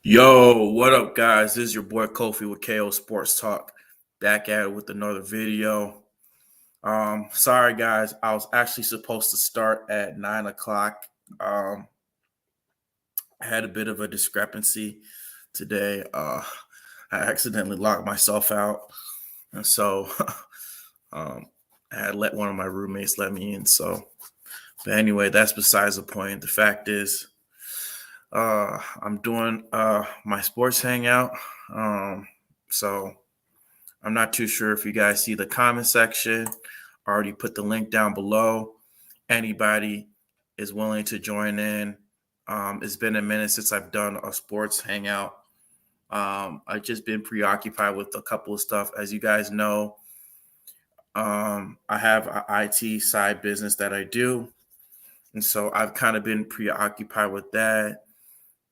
Yo, what up, guys? This is your boy Kofi with KO Sports Talk, back at it with another video. Sorry, guys, I was actually supposed to start at 9 o'clock. I had a bit of a discrepancy today. I accidentally locked myself out, and so um, I had let one of my roommates let me in. But anyway, that's besides the point. The fact is, I'm doing my sports hangout. Um, so I'm not too sure if you guys see the comment section. I already put the link down below. Anybody is willing to join in. It's been a minute since I've done a sports hangout. I've just been preoccupied with a couple of stuff. As you guys know, I have an IT side business that I do. And so I've kind of been preoccupied with that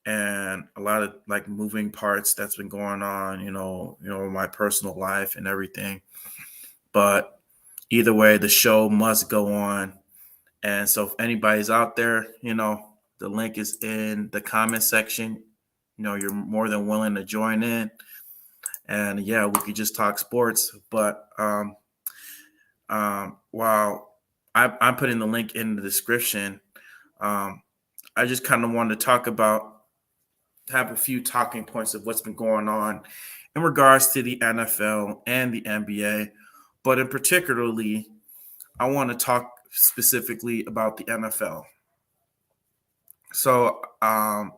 and a lot of like moving parts that's been going on, my personal life and everything. But either way, the show must go on. And so if anybody's out there, the link is in the comment section. You're more than willing to join in. And yeah, we could just talk sports. But while I'm putting the link in the description, I just kind of wanted to have a few talking points of what's been going on in regards to the NFL and the NBA. But in particularly, I want to talk specifically about the NFL. So I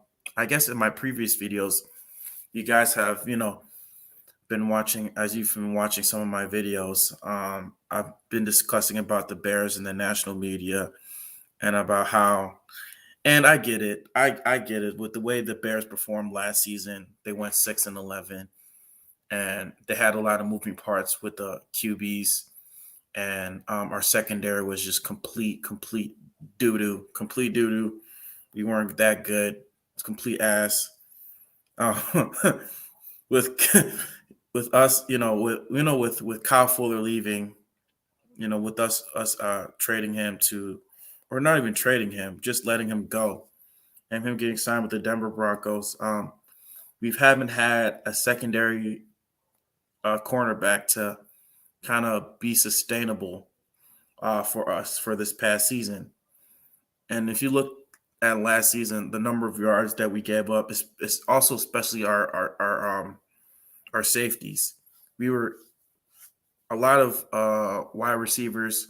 guess in my previous videos, you guys have, been watching, as you've been watching some of my videos, I've been discussing about the Bears and the national media and about how, and I get it. I get it. With the way the Bears performed last season, they went 6-11, and they had a lot of moving parts with the QBs, and our secondary was just complete doo doo. We weren't that good. It's complete ass. With with us, with Kyle Fuller leaving, with us trading him to, or not even trading him, just letting him go, and him getting signed with the Denver Broncos. We haven't had a secondary cornerback to kind of be sustainable for us for this past season. And if you look at last season, the number of yards that we gave up is also especially our safeties. We were a lot of wide receivers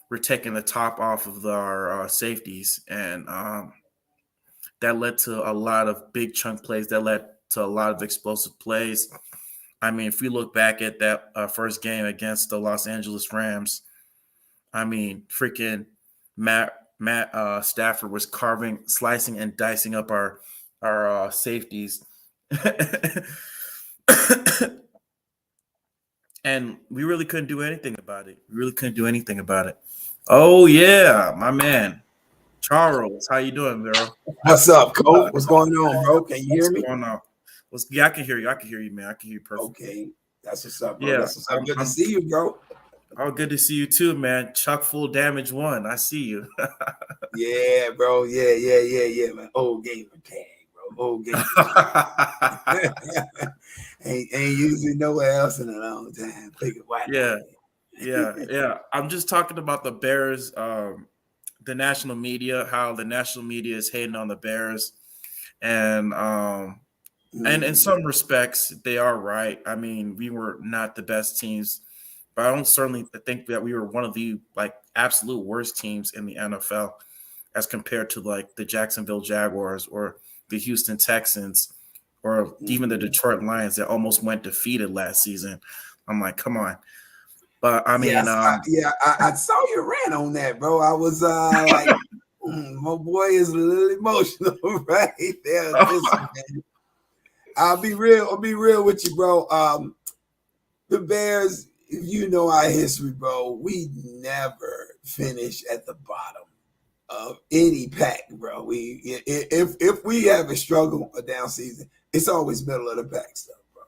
were taking the top off of our safeties, and that led to a lot of big chunk plays. That led to a lot of explosive plays. I mean, if we look back at that first game against the Los Angeles Rams, I mean, freaking Matt Stafford was slicing and dicing up our safeties, and we really couldn't do anything about it. Oh yeah, my man Charles, how you doing, bro? What's up, Cole? What's going on, bro? Can you hear me? What's going on? Yeah, I can hear you. I can hear you, man. I can hear you perfectly. Okay, that's what's up, bro. Yeah, That's what's up. Good to see you, bro. Oh, good to see you too, man. Chuck full damage one. I see you. Yeah, bro. Yeah, man. Old gamer tag, bro. Old gamer tag. ain't using nowhere else in a long time. Yeah. I'm just talking about the Bears, the national media, how the national media is hating on the Bears, and and in some respects, they are right. I mean, we were not the best teams, but I don't certainly think that we were one of the like absolute worst teams in the NFL as compared to like the Jacksonville Jaguars or the Houston Texans or even the Detroit Lions that almost went defeated last season. I'm like, come on. But I mean, I saw your rant on that, bro. I was like, my boy is a little emotional right there. I'll be real with you, bro. The Bears, you know our history, bro. We never finish at the bottom of any pack, bro. If we have a struggle a down season, it's always middle of the pack stuff, bro.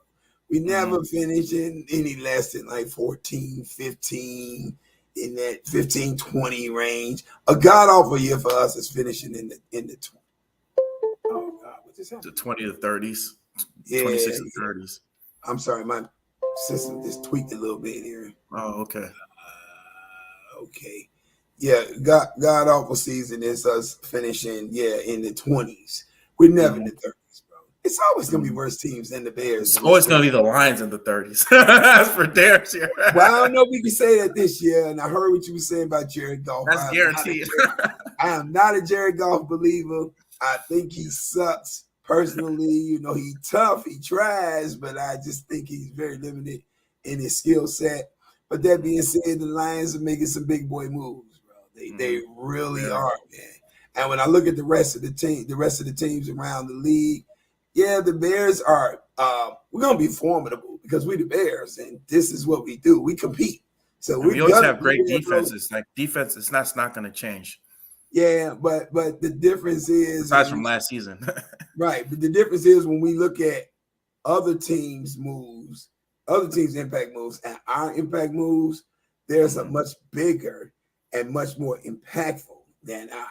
We never finish in any less than like 14, 15, in that 15, 20 range. A god awful year for us is finishing in the 20. Oh God, what just The happened? 20 to 30s, Yeah, 26 to 30s. I'm sorry, my system just tweaked a little bit here. Oh, okay. Okay. Yeah, God awful season is us finishing, in the 20s. We're never in the 30s, bro. It's always gonna be worse teams than the Bears It's in this always going to be the Lions in the 30s. That's for damn sure. Well, I don't know if we can say that this year, and I heard what you were saying about Jared Goff. That's guaranteed. I am not a Jared Goff believer. I think he sucks personally. He tough, he tries, but I just think he's very limited in his skill set. But that being said, the Lions are making some big boy moves, bro. They really are, man. And when I look at the rest of the teams around the league, the Bears are we're gonna be formidable because we're the Bears, and this is what we do. We compete. So we always have great defenses. Like defense, it's not going to change. Yeah, but the difference is aside from last season, right? But the difference is when we look at other teams' moves, other teams' impact moves, and our impact moves, there's a much bigger and much more impactful than ours.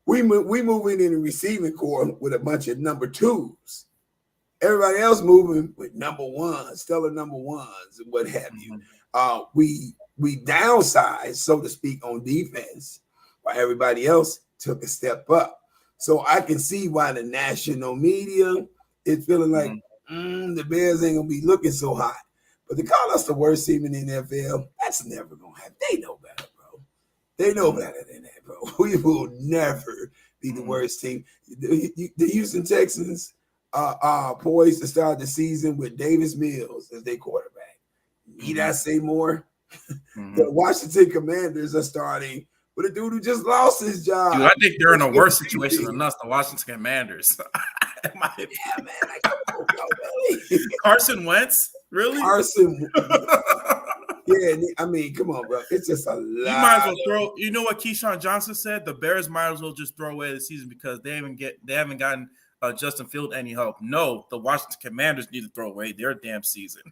We moving in the receiving core with a bunch of number twos. Everybody else moving with number ones, stellar number ones, and what have you. We downsized, so to speak, on defense, while everybody else took a step up. So I can see why the national media is feeling like the Bears ain't gonna be looking so hot. But to call us the worst team in the NFL, that's never gonna happen. They know better, bro. They know better than that, bro. We will never be the worst team. The Houston Texans are poised to start the season with Davis Mills as their quarterback. Need I say more? The Washington Commanders are starting with a dude who just lost his job. Dude, I think they're in a worse situation than us, the Washington Commanders. Yeah, man. Like, come on, bro, really? Carson Wentz? Really? Carson. Yeah, I mean, come on, bro. It's just a lot. You might as well throw. You know what Keyshawn Johnson said? The Bears might as well just throw away the season because they haven't gotten Justin Fields any help. No, the Washington Commanders need to throw away their damn season.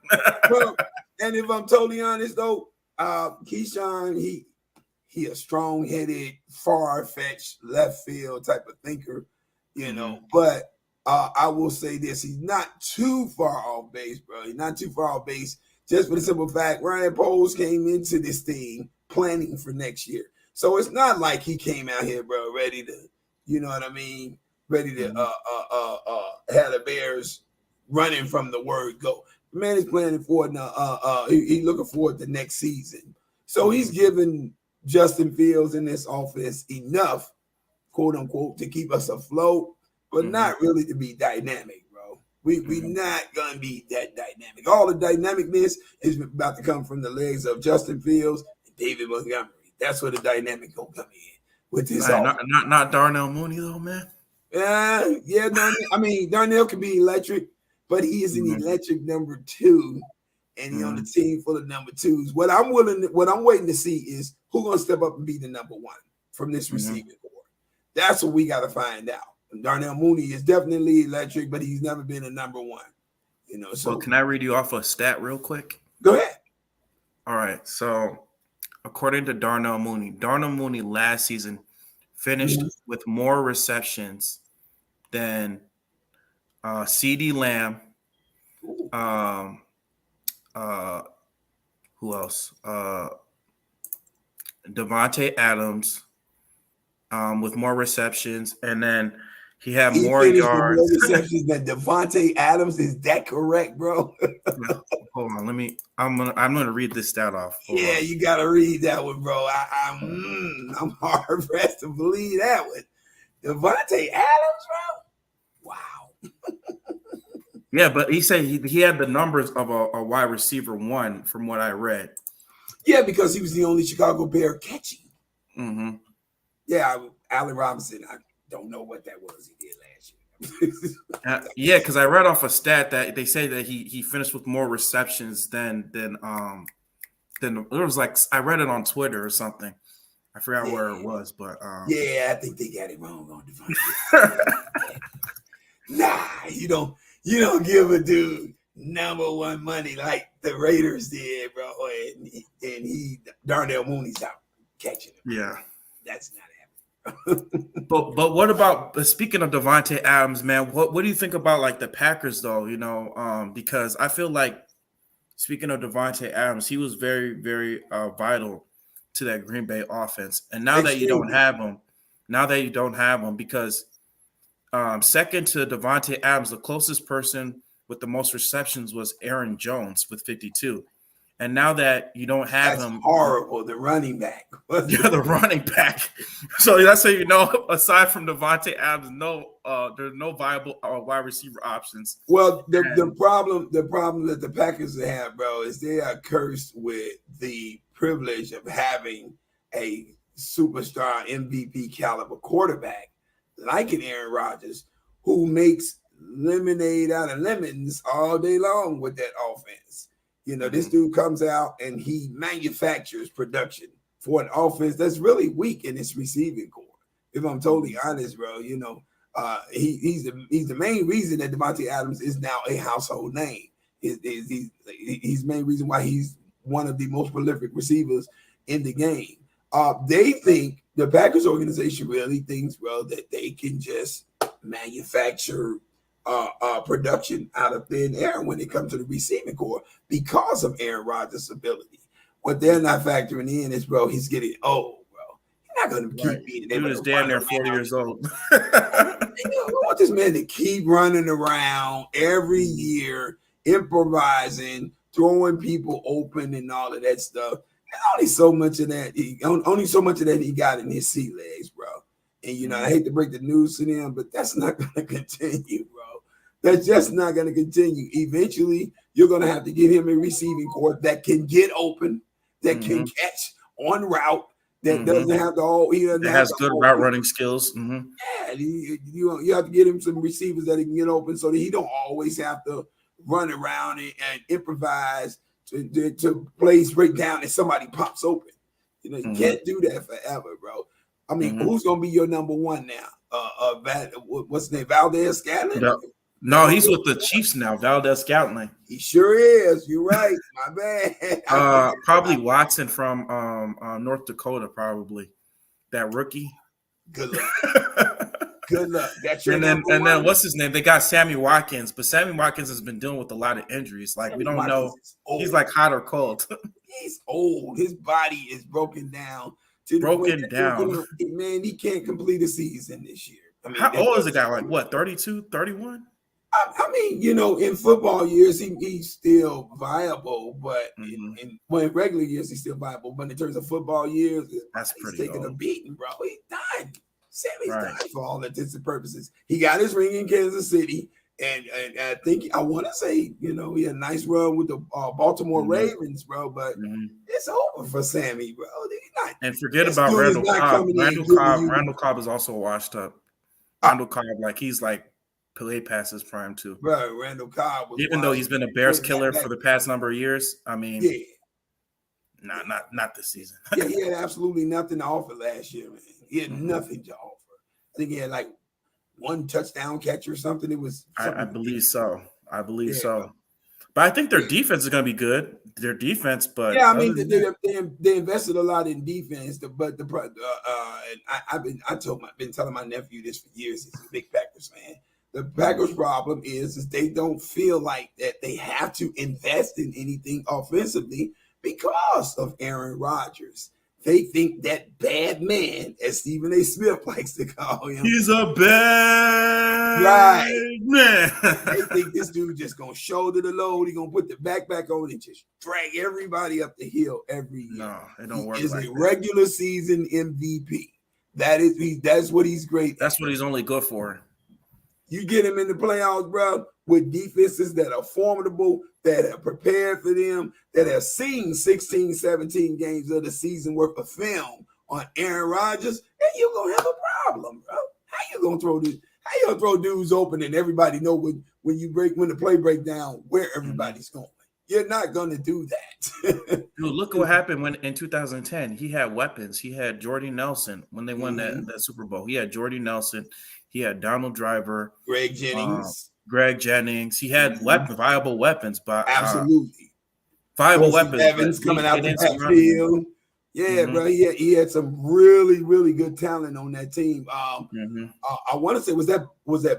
Well, and if I'm totally honest, though, Keyshawn, he a strong-headed, far-fetched left field type of thinker, But I will say this: he's not too far off base, bro. He's not too far off base. Just for the simple fact, Ryan Poles came into this thing planning for next year, so it's not like he came out here, bro, ready to, you know what I mean, ready to have the Bears running from the word go. The man is planning for it. He's looking forward to next season, so he's given Justin Fields in this offense enough, quote unquote, to keep us afloat, but not really to be dynamic, bro. We not gonna be that dynamic. All the dynamicness is about to come from the legs of Justin Fields and David Montgomery. That's where the dynamic gonna come in with this. Not Darnell Mooney though, man. Yeah. Darnell can be electric, but he is an electric number two. And he on the team full of number twos. What I'm waiting to see is who's gonna step up and be the number one from this receiving core. That's what we gotta find out. And Darnell Mooney is definitely electric, but he's never been a number one. So can I read you off a stat real quick? Go ahead. All right. So according to Darnell Mooney last season finished with more receptions than CeeDee Lamb. Who else? Devontae Adams with more receptions, and then he had more yards. More receptions than Devontae Adams. Is that correct, bro? Hold on, I'm gonna read this stat off. Hold on. You gotta read that one, bro. I'm hard pressed to believe that one. Devontae Adams, bro. Wow. Yeah, but he said he had the numbers of a wide receiver one from what I read. Yeah, because he was the only Chicago Bear catching. Yeah, Allen Robinson, I don't know what that was he did last year. Yeah, because I read off a stat that they say that he finished with more receptions than it was like I read it on Twitter or something. I forgot where it was, but I think they got it wrong on Devontae. Nah, you don't give a dude number one money like the Raiders did, bro. And Darnell Mooney's out catching him. Yeah. That's not But what about speaking of Devontae Adams, man? What do you think about like the Packers though? Because I feel like speaking of Devontae Adams, he was very very vital to that Green Bay offense, and now that you don't have him, because second to Devontae Adams, the closest person with the most receptions was Aaron Jones with 52. And now that you don't have him, horrible. The running back, the running back. So that's how you know. Aside from Devontae Adams, there's no viable wide receiver options. Well, the problem that the Packers have, bro, is they are cursed with the privilege of having a superstar MVP caliber quarterback like an Aaron Rodgers, who makes lemonade out of lemons all day long with that offense. This dude comes out and he manufactures production for an offense that's really weak in its receiving core. If I'm totally honest, bro, he's the main reason that Devontae Adams is now a household name. He's the main reason why he's one of the most prolific receivers in the game. The Packers organization really thinks, bro, that they can just manufacture production out of thin air when it comes to the receiving core because of Aaron Rodgers' ability. What they're not factoring in is, bro, he's getting old, bro. He's not going to keep being able to. He was damn near 40 years old. We want this man to keep running around every year, improvising, throwing people open, and all of that stuff. And only so much of that he got in his sea legs, bro. And I hate to break the news to them, but that's not going to continue, bro. That's just not going to continue. Eventually, you're going to have to get him a receiving core that can get open, that can catch on route, that doesn't have to all. That has good route running skills. Yeah, you have to get him some receivers that he can get open, so that he don't always have to run around and improvise to plays break down and somebody pops open. You can't do that forever, bro. I mean, who's gonna be your number one now? What's his name? Valdez Scantling? No, he's with the Chiefs now. Valdez Scantling. He sure is. You're right. My bad. Probably Watson from North Dakota. Probably that rookie. Good luck. Good luck. That's your and then what's his name? They got Sammy Watkins, but Sammy Watkins has been dealing with a lot of injuries. Like, we don't know. He's like hot or cold. He's old. His body is broken down. Man, he can't complete a season this year. I mean, how old is the guy? Like what? 32, 31? I mean, in football years, he's still viable, but in regular years, he's still viable. But in terms of football years, he's taking old. A beating, bro. He's done. Sammy's done for all intents and purposes. He got his ring in Kansas City, and I want to say, he had a nice run with the Baltimore Ravens, bro. But it's over for Sammy, bro. And forget about Randall Cobb. Randall Cobb is also washed up. Randall Cobb, he's played past his prime too. Bro, Randall Cobb was even though he's been a Bears killer for the past number of years. I mean, not this season. Yeah, he had absolutely nothing to offer last year, man. He had nothing to offer. I think he had one touchdown catch or something. It was. I believe so. So. But I think their defense is going to be good. Their defense, but I mean, they invested a lot in defense. But I've been telling my nephew this for years. He's a big Packers fan. The Packers' problem is they don't feel like that they have to invest in anything offensively because of Aaron Rodgers. They think that bad man, as Stephen A. Smith likes to call him. He's a bad man. They think this dude just going to shoulder the load. He's going to put the backpack on and just drag everybody up the hill every year. No, it don't work He's like a that. regular season MVP. That's what he's great at. That's what he's only good for. You get him in the playoffs, bro, with defenses that are formidable, that are prepared for them, that have seen 16, 17 games of the season worth of film on Aaron Rodgers, and you're going to have a problem, bro. How you going to throw dudes open and everybody know when the play break down where everybody's going? You're not going to do that. Dude, look what happened when in 2010 he had weapons. He had Jordy Nelson when they won that Super Bowl. He had Jordy Nelson. He had Donald Driver, Greg Jennings. He had viable weapons, but absolutely viable Wilson weapons. Evans coming out the backfield. Yeah, bro. He had some really, really good talent on that team. I want to say was that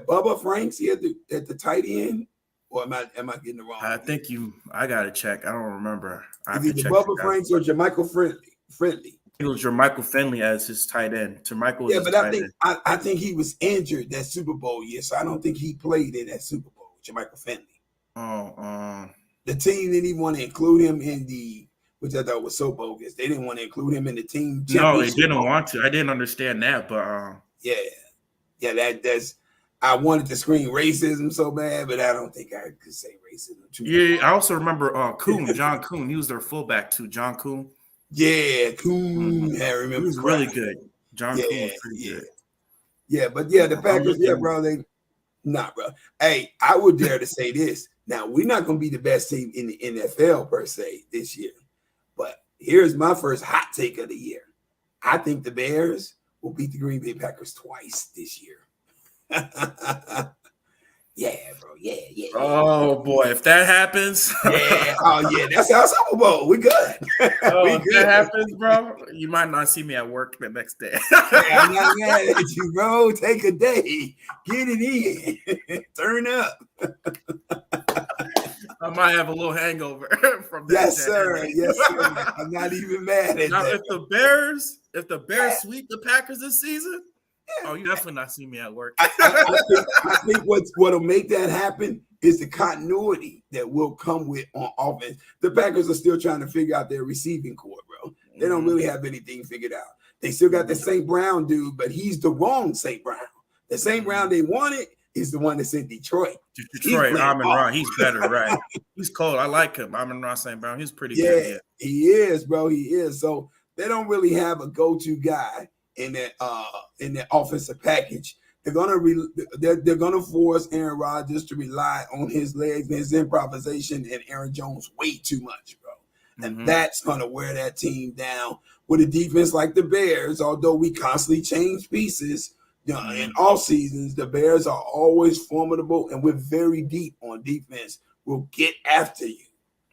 Bubba Franks he at the tight end, or am I getting it wrong? I gotta check. I don't remember. I have Is to either check Bubba it out. Franks or Jermichael Friendly? It was Jermichael Finley as his tight end. Jermichael was Yeah, his but I tight think end. I think he was injured that Super Bowl year, so I don't think he played in that Super Bowl. Jermichael Finley. Oh, The team didn't even want to include him in which I thought was so bogus. They didn't want to include him in the team no, they championship. didn't want to. I didn't understand that, but Yeah, that's. I wanted to scream racism so bad, but I don't think I could say racism. I also remember John Kuhn. He was their fullback too, John Kuhn. Yeah, Kuhn. I remember. He was really good. John Kuhn was pretty good. Yeah, but the Packers, bro, bro. Hey, I would dare to say this. Now, we're not going to be the best team in the NFL per se this year, but here's my first hot take of the year. I think the Bears will beat the Green Bay Packers twice this year. Yeah, bro. Yeah. Oh boy, if that happens, that's our Super Bowl. We good. If that happens, bro, you might not see me at work the next day. I'm not mad at you, bro. Take a day, get it in, turn up. I might have a little hangover from that. Yes, sir. I'm not even mad at now, that. If the Bears sweep the Packers this season, you definitely not see me at work. I think what'll make that happen is the continuity that will come with on offense. The Packers are still trying to figure out their receiving core, bro. They don't really have anything figured out. They still got the St. Brown dude, but he's the wrong St. Brown. The St. Brown they wanted is the one that's in Detroit. Amon-Ra, he's better, right? He's cold. I like him. Amon-Ra St. Brown, he's pretty good. Yeah, he is, bro. He is. So they don't really have a go-to guy in that offensive package. They're gonna force Aaron Rodgers to rely on his legs and his improvisation and Aaron Jones way too much, bro. And that's gonna wear that team down. With a defense like the Bears, although we constantly change pieces, in all seasons, the Bears are always formidable, and we're very deep on defense. We'll get after you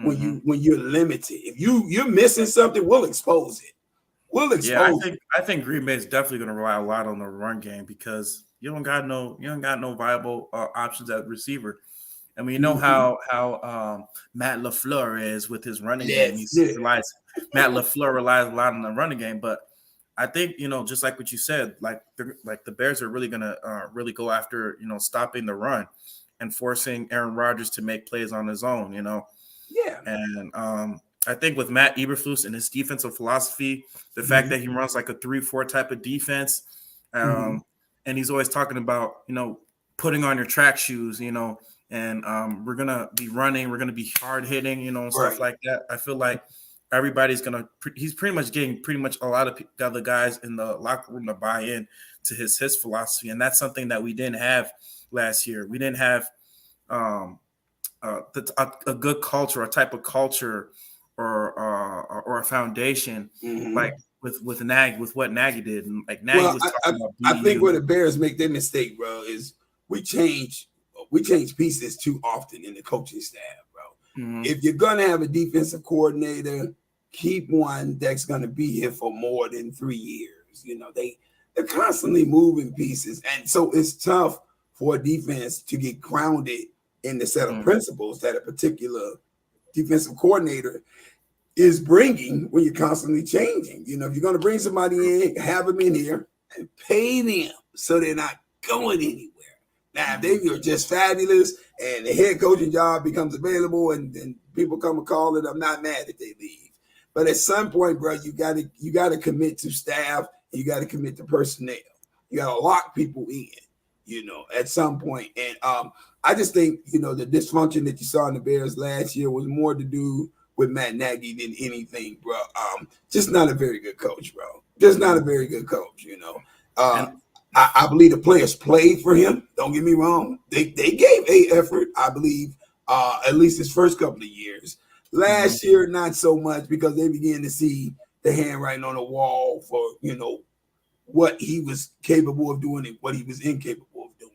when you're limited. If you're missing something, we'll expose it. I think Green Bay is definitely going to rely a lot on the run game because you don't got no viable options at receiver. I mean, you know how Matt LaFleur is with his running game. Matt LaFleur relies a lot on the running game, but I think just like what you said, like the Bears are really going to really go after stopping the run and forcing Aaron Rodgers to make plays on his own. And I think with Matt Eberflus and his defensive philosophy, the fact that he runs like a 3-4 type of defense, and he's always talking about, putting on your track shoes, and we're going to be running, we're going to be hard hitting, and stuff like that. I feel like he's pretty much getting a lot of the other guys in the locker room to buy in to his philosophy. And that's something that we didn't have last year. We didn't have a good culture, a type of culture or a foundation like with what Nagy did. And like Nagy was talking about BU. I think where the Bears make their mistake, bro, is we change pieces too often in the coaching staff, bro. If you're gonna have a defensive coordinator, keep one that's gonna be here for more than 3 years. They're constantly moving pieces, and so it's tough for a defense to get grounded in the set of principles that a particular defensive coordinator is bringing when you're constantly changing. If you're going to bring somebody in, have them in here and pay them so they're not going anywhere. Now, if they are just fabulous and the head coaching job becomes available and people come and call it, I'm not mad if they leave. But at some point, bro, you got to commit to staff. And you got to commit to personnel. You got to lock people in, at some point. And I just think, the dysfunction that you saw in the Bears last year was more to do with Matt Nagy than anything, bro. Just not a very good coach, bro. Just not a very good coach, I believe the players played for him. Don't get me wrong. They gave a effort, I believe, at least his first couple of years. Last year, not so much because they began to see the handwriting on the wall for, what he was capable of doing and what he was incapable of doing.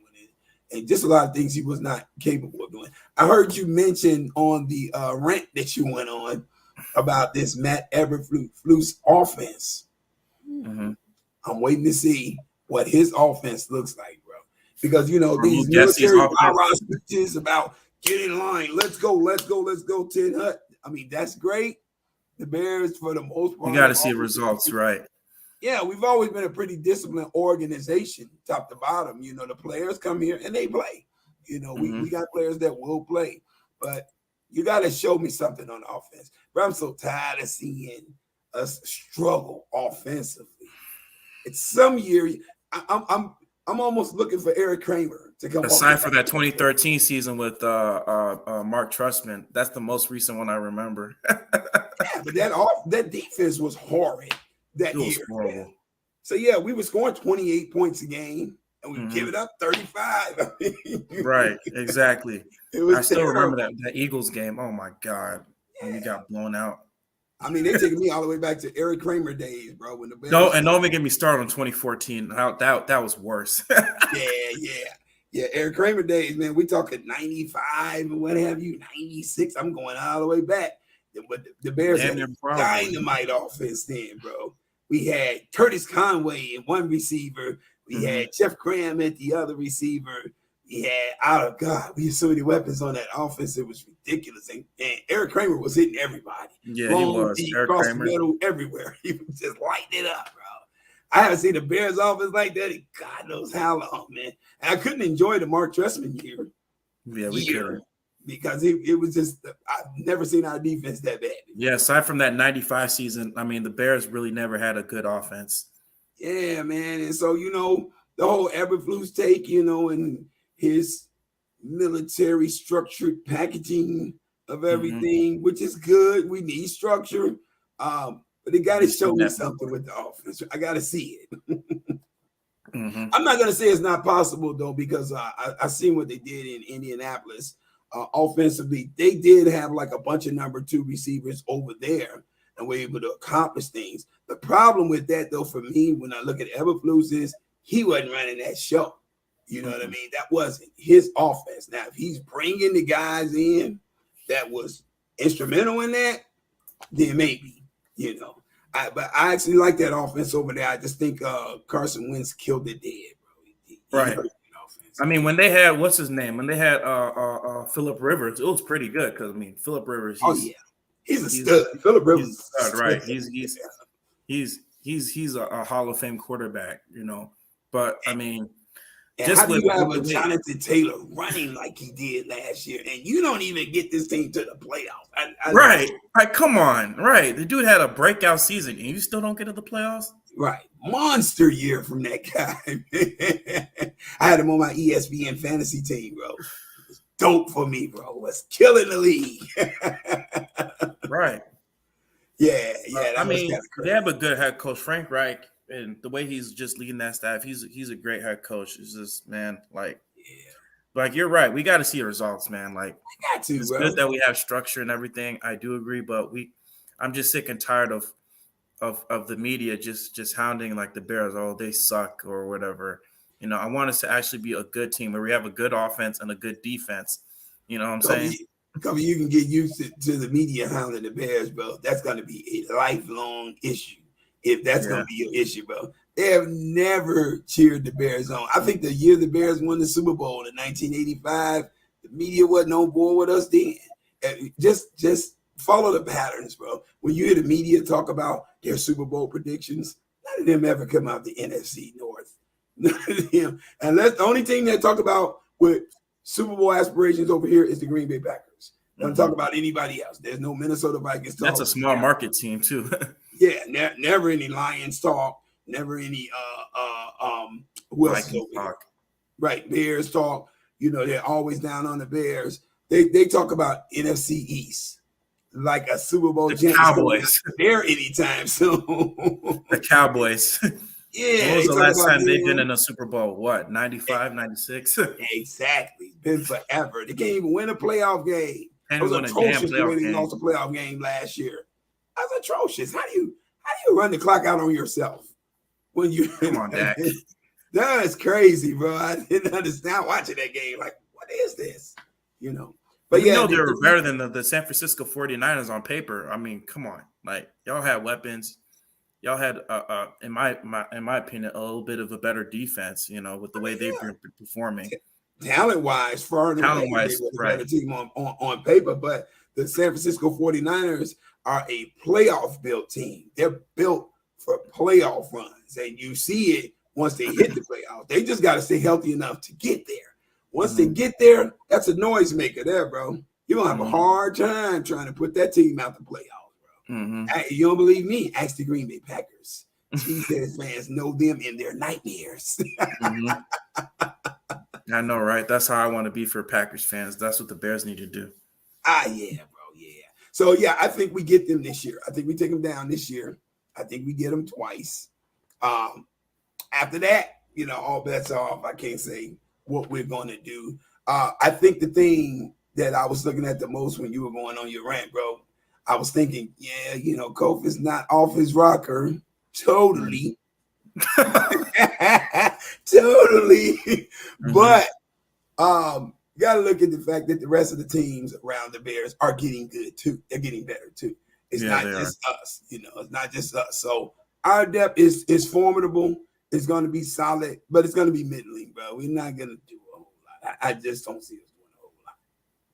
And just a lot of things he was not capable of doing. I heard you mention on the rant that you went on about this Matt Eberflus offense. Mm-hmm. I'm waiting to see what his offense looks like, bro. Because Or these Luke Getsey's military offense. rah-rah speeches about get in line, let's go, 10 Hut. I mean, that's great. The Bears, for the most part, You got to see results, right? Yeah, we've always been a pretty disciplined organization, top to bottom. The players come here and they play. We got players that will play, but you got to show me something on offense. But I'm so tired of seeing us struggle offensively. It's some year. I'm almost looking for Eric Kramer to come. Aside for that 2013 season with Mark Trustman, that's the most recent one I remember. Yeah, but that defense was horrid that year. It was horrible. So yeah, we were scoring 28 points a game, and we give it up 35. Right, exactly. I still remember that Eagles game. Oh my God, when we got blown out. I mean, they taking me all the way back to Eric Kramer days, bro. When the Bears don't even get me started on 2014. That was worse. Yeah. Eric Kramer days, man. We talking 95 and what have you, 96. I'm going all the way back. But the Bears had dynamite offense then, bro. We had Curtis Conway in one receiver. We had Jeff Graham at the other receiver. We had, we had so many weapons on that offense. It was ridiculous. And Eric Kramer was hitting everybody. Yeah, he was. Deep, across the middle, everywhere. He was just lighting it up, bro. I haven't seen the Bears offense like that in God knows how long, man. And I couldn't enjoy the Mark Trestman year. Yeah, we couldn't. Because it was just, I've never seen our defense that bad. Yeah, aside from that 95 season, I mean, the Bears really never had a good offense. Yeah, man. And so, the whole Eberflus take, and his military structured packaging of everything, which is good. We need structure. But they got to show me something with the offense. I got to see it. I'm not going to say it's not possible, though, because I seen what they did in Indianapolis. Offensively, they did have like a bunch of number 2 receivers over there and were able to accomplish things. The problem with that, though, for me, when I look at Eberflus, is he wasn't running that show. You know what I mean? That wasn't his offense. Now, if he's bringing the guys in that was instrumental in that, then maybe, but I actually like that offense over there. I just think Carson Wentz killed it dead, bro. Right. I mean, when they had what's his name? When they had Phillip Rivers, it was pretty good because Phillip Rivers. He's a stud. Phillip Rivers, he's a stud, right? He's a Hall of Fame quarterback, But I mean, how do you have a Jonathan Taylor running like he did last year, and you don't even get this team to the playoffs? Right? Like, come on, right? The dude had a breakout season, and you still don't get to the playoffs. Right. Monster year from that guy. I had him on my ESPN fantasy team, bro. It was dope for me, bro. It was killing the league. Right. Yeah. I mean, they have a good head coach, Frank Reich, and the way he's just leading that staff, he's a great head coach. It's just, man, like you're right. We got to see results, man. Like, we got to, it's bro. good that we have structure and everything. I do agree, but I'm just sick and tired of the media just hounding like the Bears. Oh, they suck or whatever. I want us to actually be a good team where we have a good offense and a good defense. You know what I'm saying? Kobe, you can get used to the media hounding the Bears, bro. That's going to be a lifelong issue. If that's going to be your issue, bro. They have never cheered the Bears on. I think the year the Bears won the Super Bowl in 1985, the media wasn't on board with us then. Just follow the patterns, bro. When you hear the media talk about their Super Bowl predictions, none of them ever come out the NFC North. None of them. Unless the only team that talk about with Super Bowl aspirations over here is the Green Bay Packers. Don't talk about anybody else. There's no Minnesota Vikings talk. That's a small market team too. Yeah, never any Lions talk. Never any who else? Talk. Right, Bears talk. They're always down on the Bears. They talk about NFC East like a Super Bowl champion. Cowboys. There anytime soon. The Cowboys. Yeah. When was the last time they've been in a Super Bowl? What, 95, 96? Exactly. It's been forever. They can't even win a playoff game. It was atrocious the way they lost a playoff game last year. That's atrocious. How do you run the clock out on yourself when you come on, Dak? That's crazy, bro. I didn't understand watching that game. Like, what is this? But We yeah, know they were better than the San Francisco 49ers on paper. I mean, come on. Like, y'all had weapons. Y'all had, in my opinion, a little bit of a better defense, with the way they've been performing. Talent-wise, far and away, they were the better team on paper. But the San Francisco 49ers are a playoff-built team. They're built for playoff runs. And you see it once they hit the playoffs. They just got to stay healthy enough to get there. Once they get there, that's a noisemaker there, bro. You're going to have a hard time trying to put that team out the playoffs, bro. You don't believe me? Ask the Green Bay Packers. Cheesehead fans know them in their nightmares. I know, right? That's how I want to be for Packers fans. That's what the Bears need to do. Yeah, bro. Yeah. So, yeah, I think we get them this year. I think we take them down this year. I think we get them twice. After that, all bets are off. I can't say what we're going to do. I think the thing that I was looking at the most when you were going on your rant, bro, I was thinking, Kofi's not off his rocker totally. Totally. But you got to look at the fact that the rest of the teams around the Bears are getting good too. They're getting better too. It's not just us, it's not just us. So our depth is formidable. It's going to be solid, but it's going to be middling, bro. We're not going to do a whole lot. I just don't see us doing a whole lot.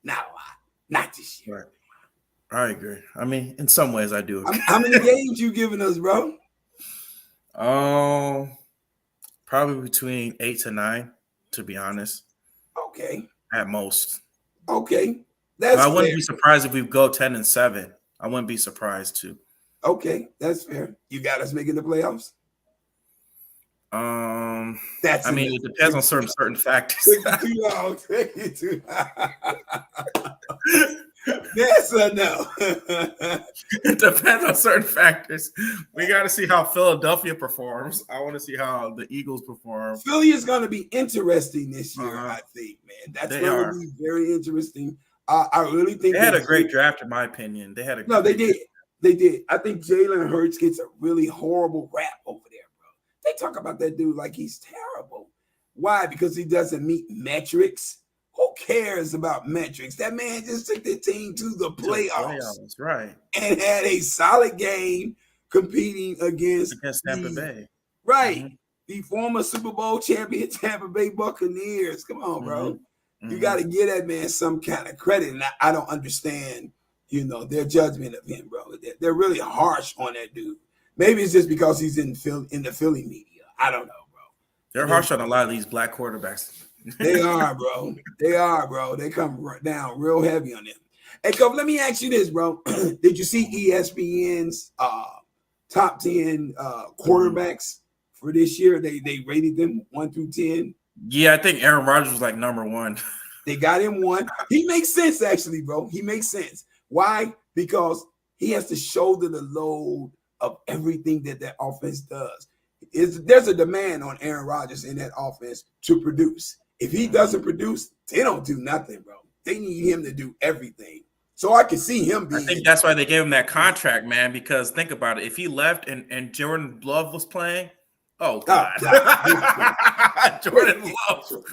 Not a lot. Not this year. Right. I agree. I mean, in some ways I do agree. How many games you giving us, bro? Probably between 8 to 9, to be honest. Okay. At most. Okay. I wouldn't be surprised if we go 10-7. I wouldn't be surprised too. Okay, that's fair. You got us making the playoffs? It depends on certain factors. Too long. Too long. Yes or no? It depends on certain factors. We got to see how Philadelphia performs. I want to see how the Eagles perform. Philly is going to be interesting this year, I think, man. That's going to be very interesting. I really think they had a great draft, in my opinion. They did. They did. I think Jalen Hurts gets a really horrible rap over there, bro. They talk about that dude like he's terrible. Why? Because he doesn't meet metrics. Who cares about metrics? That man just took the team to the playoffs. Right. And had a solid game competing against Tampa Bay. Right. The former Super Bowl champion Tampa Bay Buccaneers. Come on, bro. You got to give that man some kind of credit. And I don't understand, their judgment of him, bro. They're really harsh on that dude. Maybe it's just because he's in the Philly media. I don't know, bro. They're harsh on a lot of these black quarterbacks. They are, bro. They come down real heavy on them. Hey, Kof, let me ask you this, bro. Did you see ESPN's top 10 quarterbacks for this year? They rated them 1 through 10. Yeah, I think Aaron Rodgers was like number 1. They got him 1. He makes sense, actually, bro. He makes sense. Why? Because he has to shoulder the load of everything that offense does. There's a demand on Aaron Rodgers in that offense to produce. If he doesn't produce, they don't do nothing, bro. They need him to do everything. So I can see him being. I think that's why they gave him that contract, man, because think about it. If he left and Jordan Love was playing, oh, God. Jordan Love.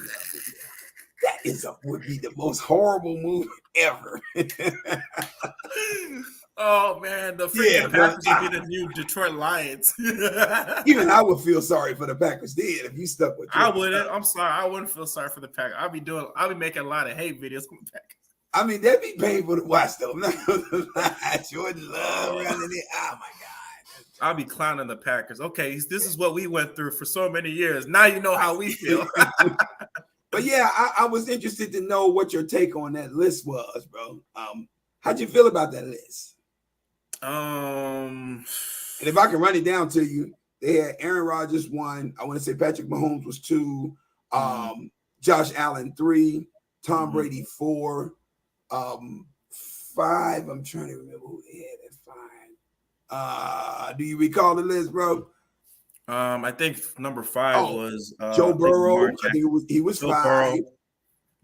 That would be the most horrible move ever. Oh, man. The freaking Packers would be the new Detroit Lions. Even I would feel sorry for the Packers did if you stuck with Jordan. I wouldn't. I'm sorry. I wouldn't feel sorry for the Packers. I'll be making a lot of hate videos on the Packers. I mean, that'd be painful to watch, though. Jordan Love running it. Oh, my God. I'll be clowning the Packers. Okay, this is what we went through for so many years. Now you know how we feel. But, yeah, I was interested to know what your take on that list was, bro. How'd you feel about that list? And if I can run it down to you, they had Aaron Rodgers 1. I want to say Patrick Mahomes was 2. Josh Allen 3. Tom Brady 4. 5. I'm trying to remember who they had at 5. Do you recall the list, bro? I think number 5 was Joe Burrow. I think he was Joe 5. Burrow. I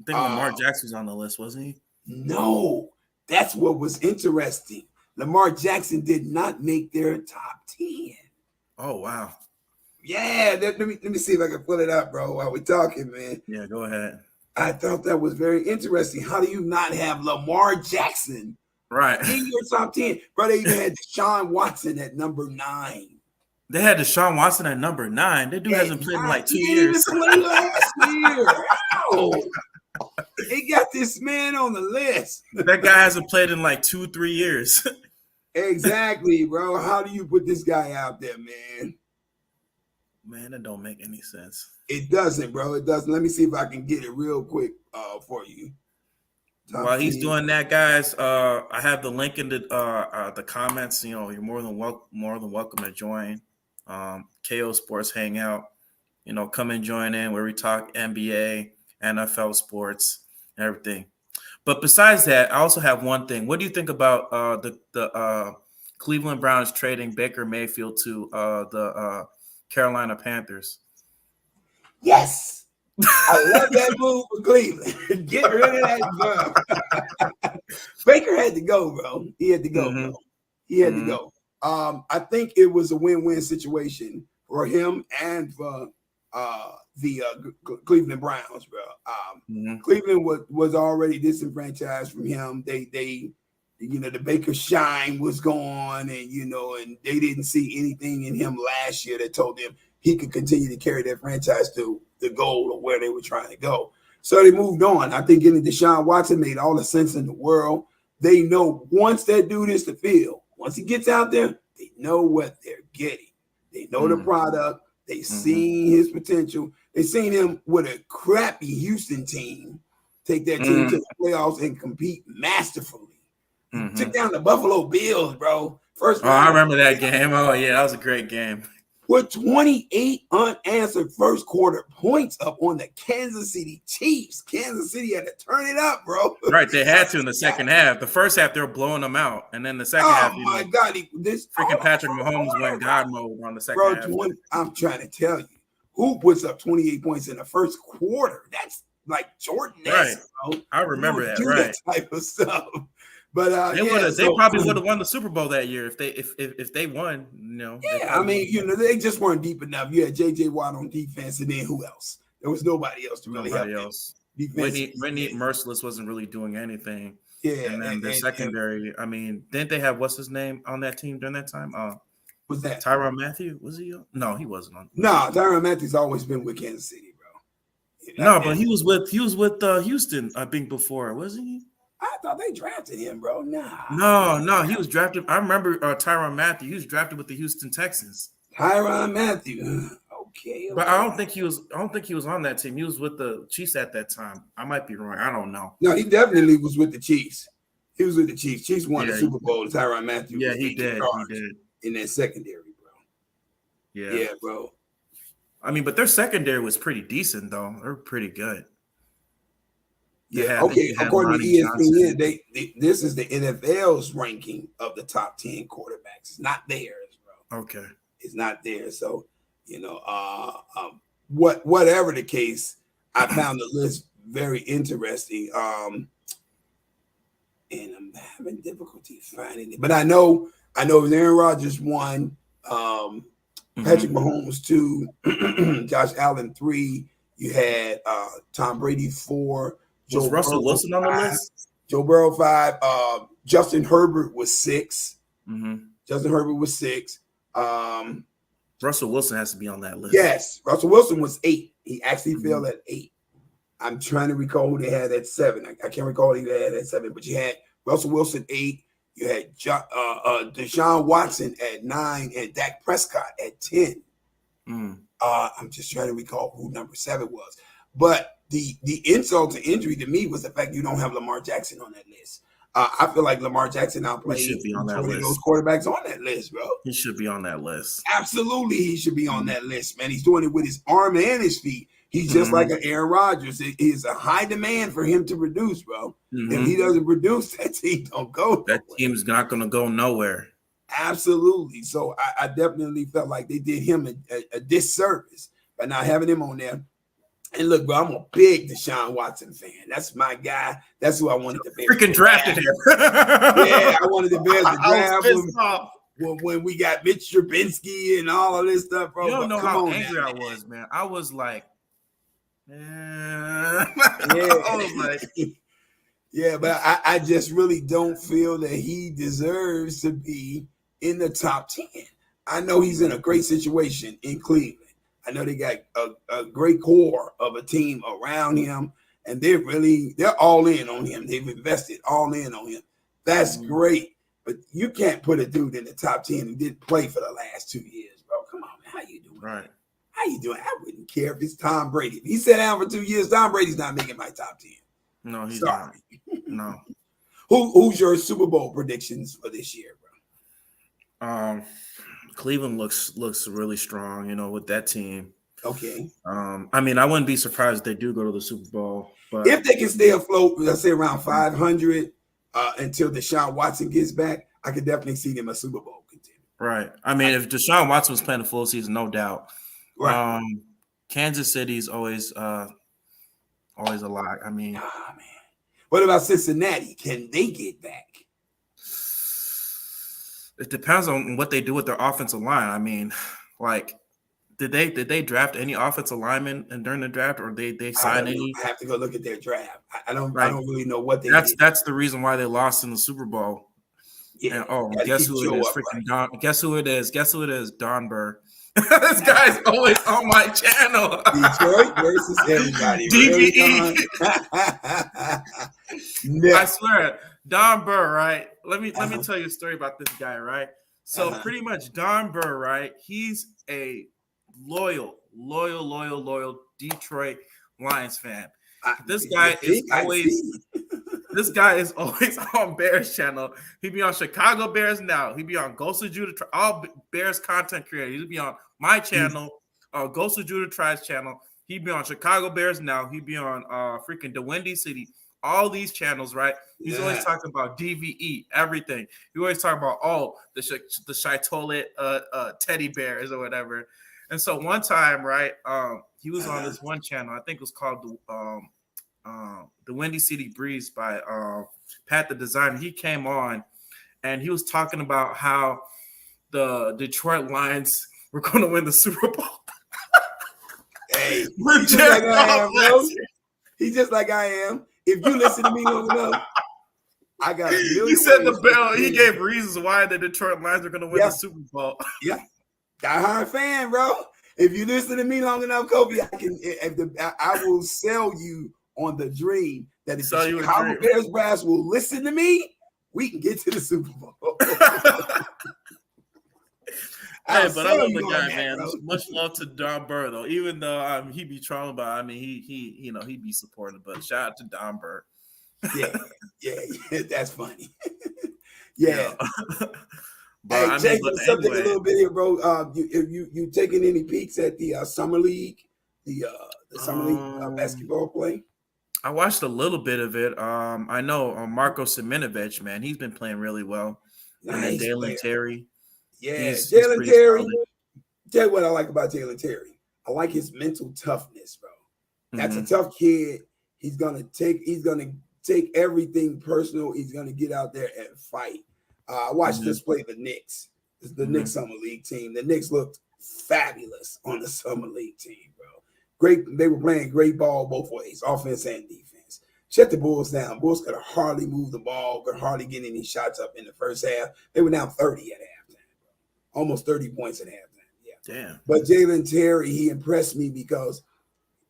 think Lamar Jackson was on the list, wasn't he? No, that's what was interesting. Lamar Jackson did not make their top 10. Oh, wow. Yeah, let me see if I can pull it up, bro, while we're talking, man. Yeah, go ahead. I thought that was very interesting. How do you not have Lamar Jackson Right. in your top 10? Bro, they even had Deshaun Watson at number 9. They had Deshaun Watson at number 9. That dude At hasn't played in 9. like 2 He didn't even years. play last year. How? They got this man on the list. That guy hasn't played in like 2-3 years. Exactly, bro. How do you put this guy out there, man? Man, that don't make any sense. It doesn't, bro. It doesn't. Let me see if I can get it real quick for you. While he's doing that, guys, I have the link in the comments. You know, you're more than welcome to join KO Sports Hangout. You know, come and join in where we talk NBA, NFL sports, and everything. But besides that, I also have one thing. What do you think about the Cleveland Browns trading Baker Mayfield to the Carolina Panthers? Yes. I love that move for Cleveland. Get rid of that bum. Baker had to go, bro. He had to go, bro. He had to go. I think it was a win-win situation for him and for the Cleveland Browns, bro. Cleveland was already disenfranchised from him. They you know, the Baker shine was gone, and you know, and they didn't see anything in him last year that told them he could continue to carry that franchise to the goal of where they were trying to go. So they moved on. I think getting Deshaun Watson made all the sense in the world. They know once that dude is the field, once he gets out there, they know what they're getting. They know the product. They seen his potential. They seen him with a crappy Houston team take that team to the playoffs and compete masterfully. Took down the Buffalo Bills, bro. First round. I remember that game. Oh, yeah, that was a great game. With 28 unanswered first quarter points up on the Kansas City Chiefs. Kansas City had to turn it up, bro. Right, they had to in the second half. The first half, they were blowing them out. And then the second half, oh my God. Freaking Patrick Mahomes went God mode on the second half. I'm trying to tell you, who puts up 28 points in the first quarter? That's like Jordan-esque, bro. I remember that, that type of stuff. But they probably would have won the Super Bowl that year if they won. You know, I mean, you know, they just weren't deep enough. You had J.J. Watt on defense, and then who else? There was nobody else to really help. Whitney Merciless wasn't really doing anything. Yeah, and then the secondary. I mean, didn't they have what's his name on that team during that time? Was that Tyrann Mathieu? Was he? No, he wasn't on. No, Tyrann Mathieu's always been with Kansas City, bro. No, but he was with Houston, I think, before, wasn't he? I thought they drafted him, bro. No, he was drafted. I remember Tyrann Mathieu. He was drafted with the Houston Texans. Tyrann Mathieu. Okay. But I don't think he was on that team. He was with the Chiefs at that time. I might be wrong. I don't know. No, he definitely was with the Chiefs. He was with the Chiefs. Chiefs won the Super Bowl. Tyrann Mathieu. Yeah, he did. In that secondary, bro. Yeah, bro. I mean, but their secondary was pretty decent, though. They were pretty good. Yeah, okay. According to ESPN, this is the NFL's ranking of the top 10 quarterbacks. It's not theirs, bro. Okay. It's not theirs. So, you know, whatever the case, I found the list very interesting. And I'm having difficulty finding it. But I know Aaron Rodgers won, Patrick Mahomes 2, Josh Allen 3. You had Tom Brady 4. Was Russell Wilson on the list? Joe Burrow 5. Justin Herbert was 6. Justin Herbert was 6. Russell Wilson has to be on that list. Yes, Russell Wilson was 8. He actually fell at 8. I'm trying to recall who they had at 7. I can't recall who they had at 7, but you had Russell Wilson 8. You had Deshaun Watson at 9 and Dak Prescott at 10. I'm just trying to recall who number 7 was. But the insult to injury to me was the fact you don't have Lamar Jackson on that list. I feel like Lamar Jackson outplayed those quarterbacks on that list, bro. He should be on that list. Absolutely, he should be on that list, man. He's doing it with his arm and his feet. He's just like an Aaron Rodgers. It is a high demand for him to produce, bro. If he doesn't produce, that team don't go. That team's not going to go nowhere. Absolutely. So I definitely felt like they did him a disservice by not having him on there. And look, bro, I'm a big Deshaun Watson fan. That's my guy. That's who I wanted to Bears. Freaking drafted him. Yeah, I wanted the Bears to draft him when we got Mitch Trubisky and all of this stuff, bro. You don't know how angry I was, man. I was like, Yeah. Yeah. I was like, Yeah, but I just really don't feel that he deserves to be in the top 10. I know he's in a great situation in Cleveland. I know they got a great core of a team around him, and they're all in on him. They've invested all in on him. That's great. But you can't put a dude in the top 10 who didn't play for the last 2 years, bro. Come on, man. How you doing? right. How you doing? I wouldn't care if it's Tom Brady. If he sat down for 2 years, Tom Brady's not making my top 10. No, he's Sorry. not. No. Who's your Super Bowl predictions for this year, bro? Cleveland looks really strong, with that team. Okay. I mean, I wouldn't be surprised if they do go to the Super Bowl, but if they can stay afloat, let's say around 500 until Deshaun Watson gets back, I could definitely see them a Super Bowl contender. right. I mean, if Deshaun Watson was playing the full season, no doubt. Right. Kansas City's always a lot. I mean, man. What about Cincinnati? Can they get back? It depends on what they do with their offensive line. I mean, like, did they draft any offensive linemen and during the draft, or they sign any? I have to go look at their draft. I don't really know what they did. did. That's the reason why they lost in the Super Bowl. Yeah. And guess who it is? Freaking Don. Guess who it is? Guess who it is? Don Burr. This guy's always on my channel. Detroit versus everybody. DVE. I swear, Don Burr, right? Let me tell you a story about this guy, right? So pretty much Don Burr, right? He's a loyal Detroit Lions fan. This guy is always on Bears channel. He be on Chicago Bears Now. He be on Ghost of Judah, all Bears content creator. He be on my channel, Ghost of Judah Tribe's channel. He be on Chicago Bears Now. He be on freaking the Windy City. All these channels, right? He's always talking about DVE, everything. He always talking about the Shy teddy bears or whatever. And so one time, right, he was on this one channel. I think it was called the Windy City Breeze by Pat the Designer. He came on and he was talking about how the Detroit Lions were going to win the Super Bowl. Hey, he's just like I am. If you listen to me long enough, I got a million. He said the bell. He gave reasons why the Detroit Lions are going to win the Super Bowl. Yeah, diehard fan, bro. If you listen to me long enough, Kobe, I will sell you on the dream that if the Chicago Bears brass will listen to me, we can get to the Super Bowl. Hey, but I love the guy, man. Much love to Don Burr, though. Even though he be trolling, but I mean, he be supportive. But shout out to Don Burr. yeah, that's funny. Yeah. But hey, changing the subject a little bit here, bro. You taking any peeks at the summer league, the summer league basketball play? I watched a little bit of it. I know Marko Simonovic, man, he's been playing really well. Nice, and then Dalen Terry. Yeah, Jalen Terry. Tell you what I like about Jalen Terry. I like his mental toughness, bro. That's a tough kid. He's gonna take everything personal. He's gonna get out there and fight. I watched this play the Knicks. It's the Knicks summer league team. The Knicks looked fabulous on the summer league team, bro. Great. They were playing great ball both ways, offense and defense. Shut the Bulls down. Bulls could hardly move the ball, could hardly get any shots up in the first half. They were down 30 at halftime, bro. Almost 30 points at halftime. Yeah. Damn. But Jalen Terry, he impressed me because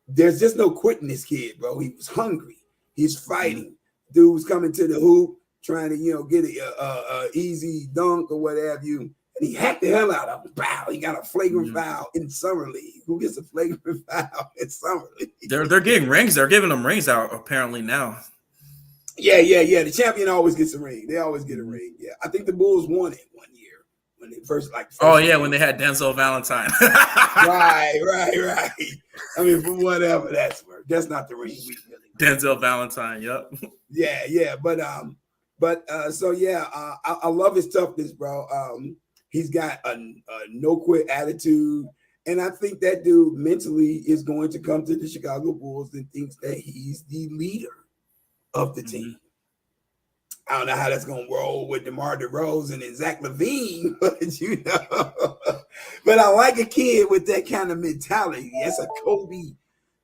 there's just no quitting this kid, bro. He was hungry. He's fighting. Dude was coming to the hoop, trying to, get a easy dunk or what have you. And he hacked the hell out of him. Bow. He got a flagrant foul in summer league. Who gets a flagrant foul in summer league? They're getting rings. They're giving them rings out apparently now. Yeah. The champion always gets a ring. They always get a ring. Yeah. I think the Bulls won it one year when they first when they had Denzel Valentine. Right. I mean, for whatever that's worth. That's not the ring we really want. Denzel Valentine, yep. Yeah. I love his toughness, bro. He's got a no quit attitude. And I think that dude mentally is going to come to the Chicago Bulls and thinks that he's the leader of the team. I don't know how that's going to roll with DeMar DeRozan and Zach LaVine, but but I like a kid with that kind of mentality. That's a Kobe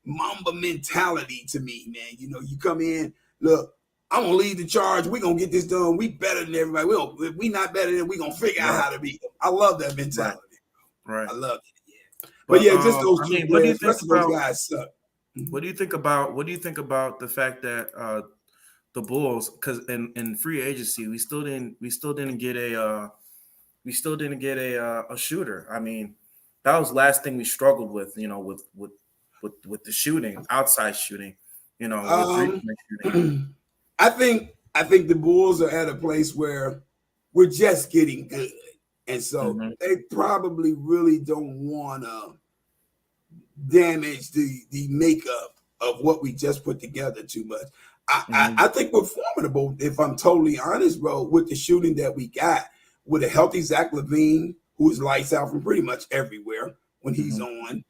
Mamba mentality to me, man. You know, you come in, look, I'm gonna lead the charge. We're gonna get this done. We better than everybody. If we not better than, we gonna figure out how to beat them. I love that mentality. Right. I love it. Yeah. But yeah, just those I two mean, what do you players. think Rest of about those guys suck. what do you think about the fact that the Bulls, because in free agency we still didn't get a shooter. I mean, that was the last thing we struggled with, you know, with the shooting, outside shooting, you know, with three-point shooting. I think the Bulls are at a place where we're just getting good, and so Mm-hmm. they probably really don't want to damage the makeup of what we just put together too much. I think we're formidable, if I'm totally honest, bro, with the shooting that we got, with a healthy Zach LaVine, who is lights out from pretty much everywhere when he's on,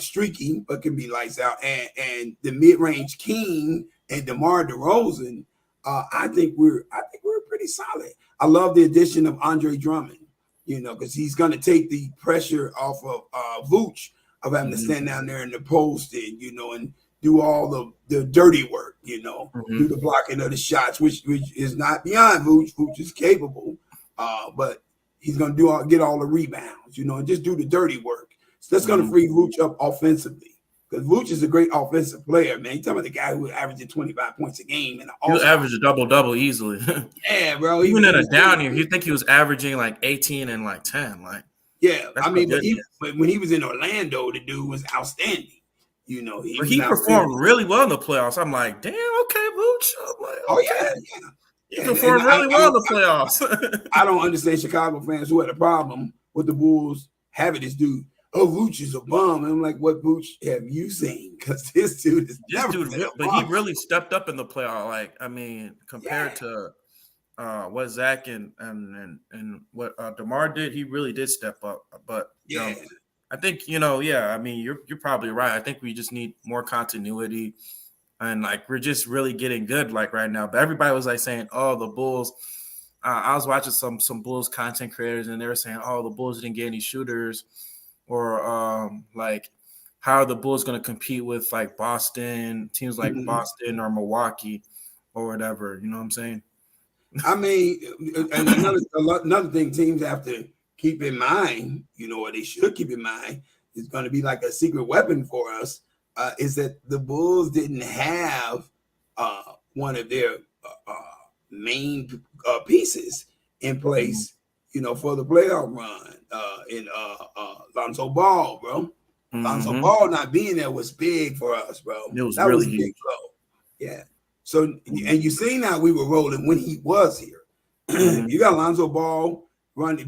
streaky, but can be lights out, and the mid-range king and DeMar DeRozan. I think we're pretty solid. I love the addition of Andre Drummond, you know, because he's going to take the pressure off of Vooch of having to stand down there in the post and, you know, and do all the dirty work, you know, do the blocking of the shots, which is not beyond Vooch. Vooch is capable, but he's going to get all the rebounds, you know, and just do the dirty work. So that's going to free Vooch up offensively, because Vooch is a great offensive player, man. You talking about the guy who averaged 25 points a game and He averaged a double easily. Yeah, bro. Even in a down year, you think he was averaging like 18 and like 10, like. Yeah, I mean, but when he was in Orlando, the dude was outstanding. You know, he performed really well in the playoffs. I'm like, damn, okay, Vooch. I'm like, okay. Oh yeah. He performed really well in the playoffs. I don't understand Chicago fans who had a problem with the Bulls having this dude. Oh, Vooch is a bum. And I'm like, what Vooch have you seen? Because this dude is but he really stepped up in the playoff. Like, I mean, compared to what Zach and what DeMar did, he really did step up. But you know, I think, you know, I mean, you're probably right. I think we just need more continuity, and like we're just really getting good like right now. But everybody was like saying, "Oh, the Bulls." I was watching some Bulls content creators, and they were saying, "Oh, the Bulls didn't get any shooters," or like, how are the Bulls going to compete with like Boston teams like Boston or Milwaukee or whatever? You know what I'm saying? I mean, and another thing teams have to keep in mind, you know, or they should keep in mind, is going to be like a secret weapon for us, is that the Bulls didn't have one of their main pieces in place, you know, for the playoff run in Lonzo Ball, bro. Lonzo Ball not being there was big for us, bro. It was really huge. Big, bro. Yeah. So, and you seen how we were rolling when he was here. You got Lonzo Ball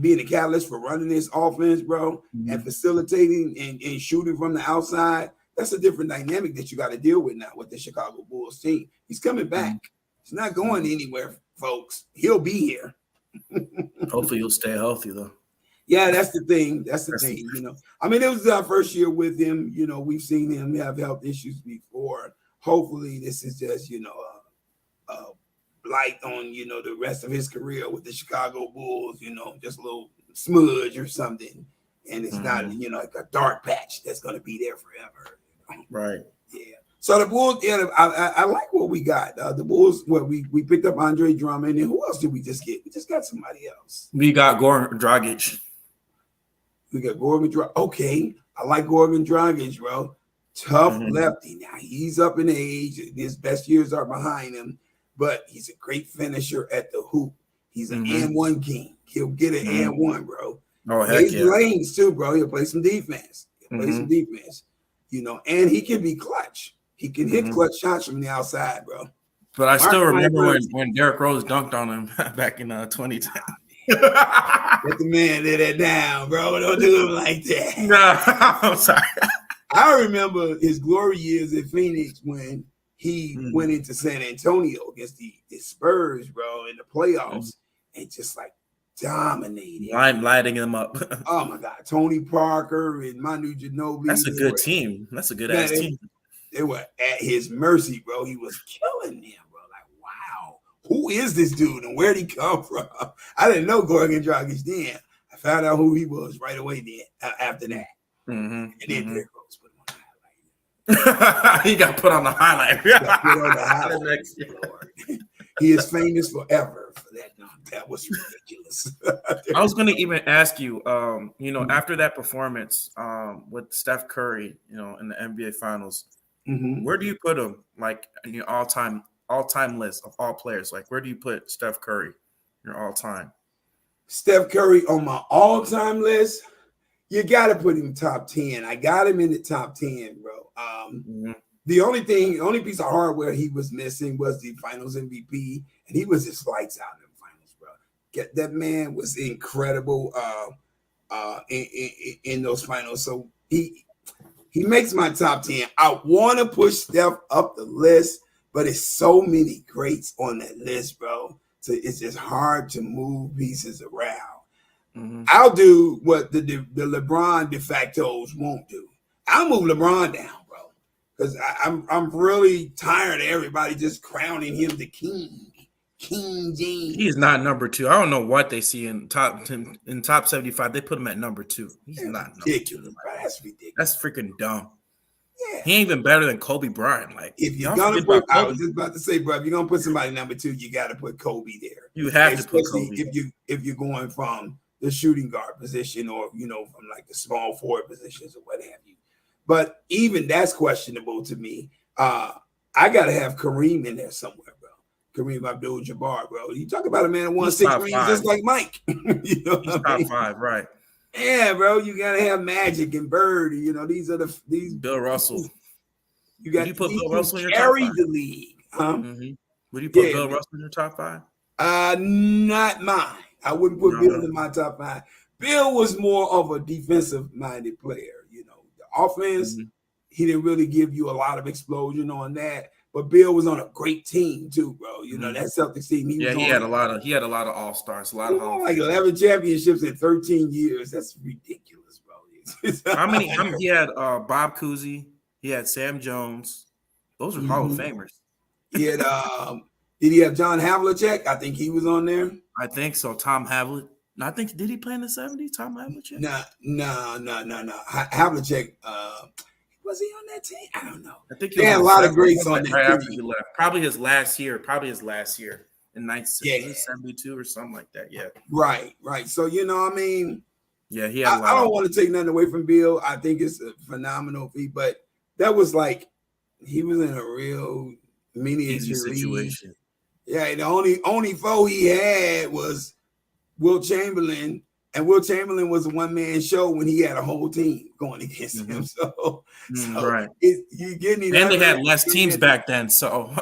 being the catalyst for running this offense, bro, and facilitating and shooting from the outside. That's a different dynamic that you got to deal with now with the Chicago Bulls team. He's coming back. He's not going anywhere, folks. He'll be here. Hopefully he'll stay healthy, though. Yeah, that's the thing. That's the thing, you know. I mean, it was our first year with him. You know, we've seen him have health issues before. Hopefully this is just, you know, a blight on, you know, the rest of his career with the Chicago Bulls, you know, just a little smudge or something. And it's not, you know, like a dark patch that's going to be there forever. You know? Right. Yeah. So the Bulls, I like what we got. The Bulls, we picked up Andre Drummond, and who else did we just get? We just got somebody else. We got Goran Dragic. We got Goran Dragic. Okay, I like Goran Dragic, bro. Tough lefty. Now he's up in age. His best years are behind him, but he's a great finisher at the hoop. He's an and one king. He'll get an and one, bro. Oh, heck yeah. Lanes too, bro. He'll play some defense. You know, and he can be clutch. He can hit clutch shots from the outside, bro. But I still remember when Derrick Rose dunked on him back in 2010. Let the man lay that down, bro. Don't do him like that. No, I'm sorry. I remember his glory years in Phoenix when he went into San Antonio against the Spurs, bro, in the playoffs, and just like dominated. Lighting them up. Oh my God. Tony Parker and Manu Ginobili. That's a good team. That's a good ass team. They were at his mercy, bro. He was killing them, bro. Like, wow, who is this dude and where'd he come from? I didn't know Goran Dragic then. I found out who he was right away then after that. And then Derrick Rose put him on He got put on the highlight. Got put on the highlight. Next year. He is famous forever for that. No, that was ridiculous. I was going to even ask you, after that performance with Steph Curry, in the NBA Finals, where do you put him, like in your all-time list of all players? Like, where do you put Steph Curry, your all-time? Steph Curry on my all-time list, you got to put him top 10. I got him in the top 10, bro. The only piece of hardware he was missing was the Finals MVP, and he was just lights out in the Finals, bro. That man was incredible in those Finals. So he makes my top 10. I want to push Steph up the list, but it's so many greats on that list, bro. So it's just hard to move pieces around. I'll do what the LeBron de factos won't do. I'll move LeBron down, bro, because I'm really tired of everybody just crowning him the king, King James. He's not number 2. I don't know what they see in top 75. They put him at number 2. He's not ridiculous, number 2. Bro. That's ridiculous. That's freaking dumb. Yeah. He ain't even better than Kobe Bryant. Like, if you're gonna put, I was just about to say, bro, if you're gonna put somebody number 2, you got to put Kobe there. You have to put Kobe. If you're going from the shooting guard position, or from like the small forward positions or what have you. But even that's questionable to me. I got to have Kareem in there somewhere, bro. Kareem Abdul-Jabbar, bro. You talk about a man that won 6 rings just like Mike. He's top 5, right? Yeah, bro. You got to have Magic and Bird. These are these Bill Russell. You got Would you put Bill Russell in your carry top 5? the league. Would you put Bill Russell in your top 5? Not mine. I wouldn't put Bill in my top 5. Bill was more of a defensive-minded player. The offense, he didn't really give you a lot of explosion on that. But Bill was on a great team too, bro. That Celtics team. He had a lot of all-stars, a lot of like 11 championships in 13 years. That's ridiculous, bro. How many? He had Bob Cousy. He had Sam Jones. Those are Hall of Famers. He had did he have John Havlicek? I think he was on there. I think so. Tom Havlicek. I think, did he play in the 70s, Tom Havlicek? No. Havlicek, was he on that team? I don't know. I think he had a lot of greats on that after he left. Probably his last year in 1972 or something like that. Yeah. Right. So, yeah, he had I don't want to take nothing away from Bill. I think it's a phenomenal feat, but that was like he was in a real miniature situation. Yeah, the only foe he had was Will Chamberlain, and Will Chamberlain was a one-man show when he had a whole team going against him. So right. You getting and they had less teams back then, so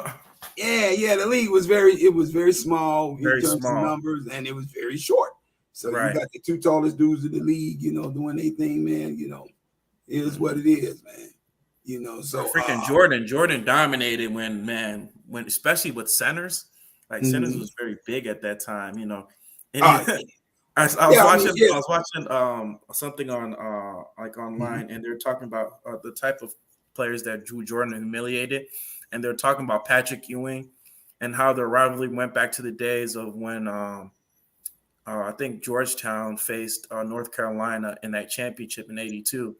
yeah, the league was very small in terms of numbers, and it was very short. So you got the 2 tallest dudes in the league, doing their thing, man. It is what it is, man. So freaking Jordan dominated when especially with centers. Like centers was very big at that time, And I was watching something on like online, and they're talking about the type of players that Drew Jordan humiliated, and they're talking about Patrick Ewing and how their rivalry went back to the days of when I think Georgetown faced North Carolina in that championship in '82,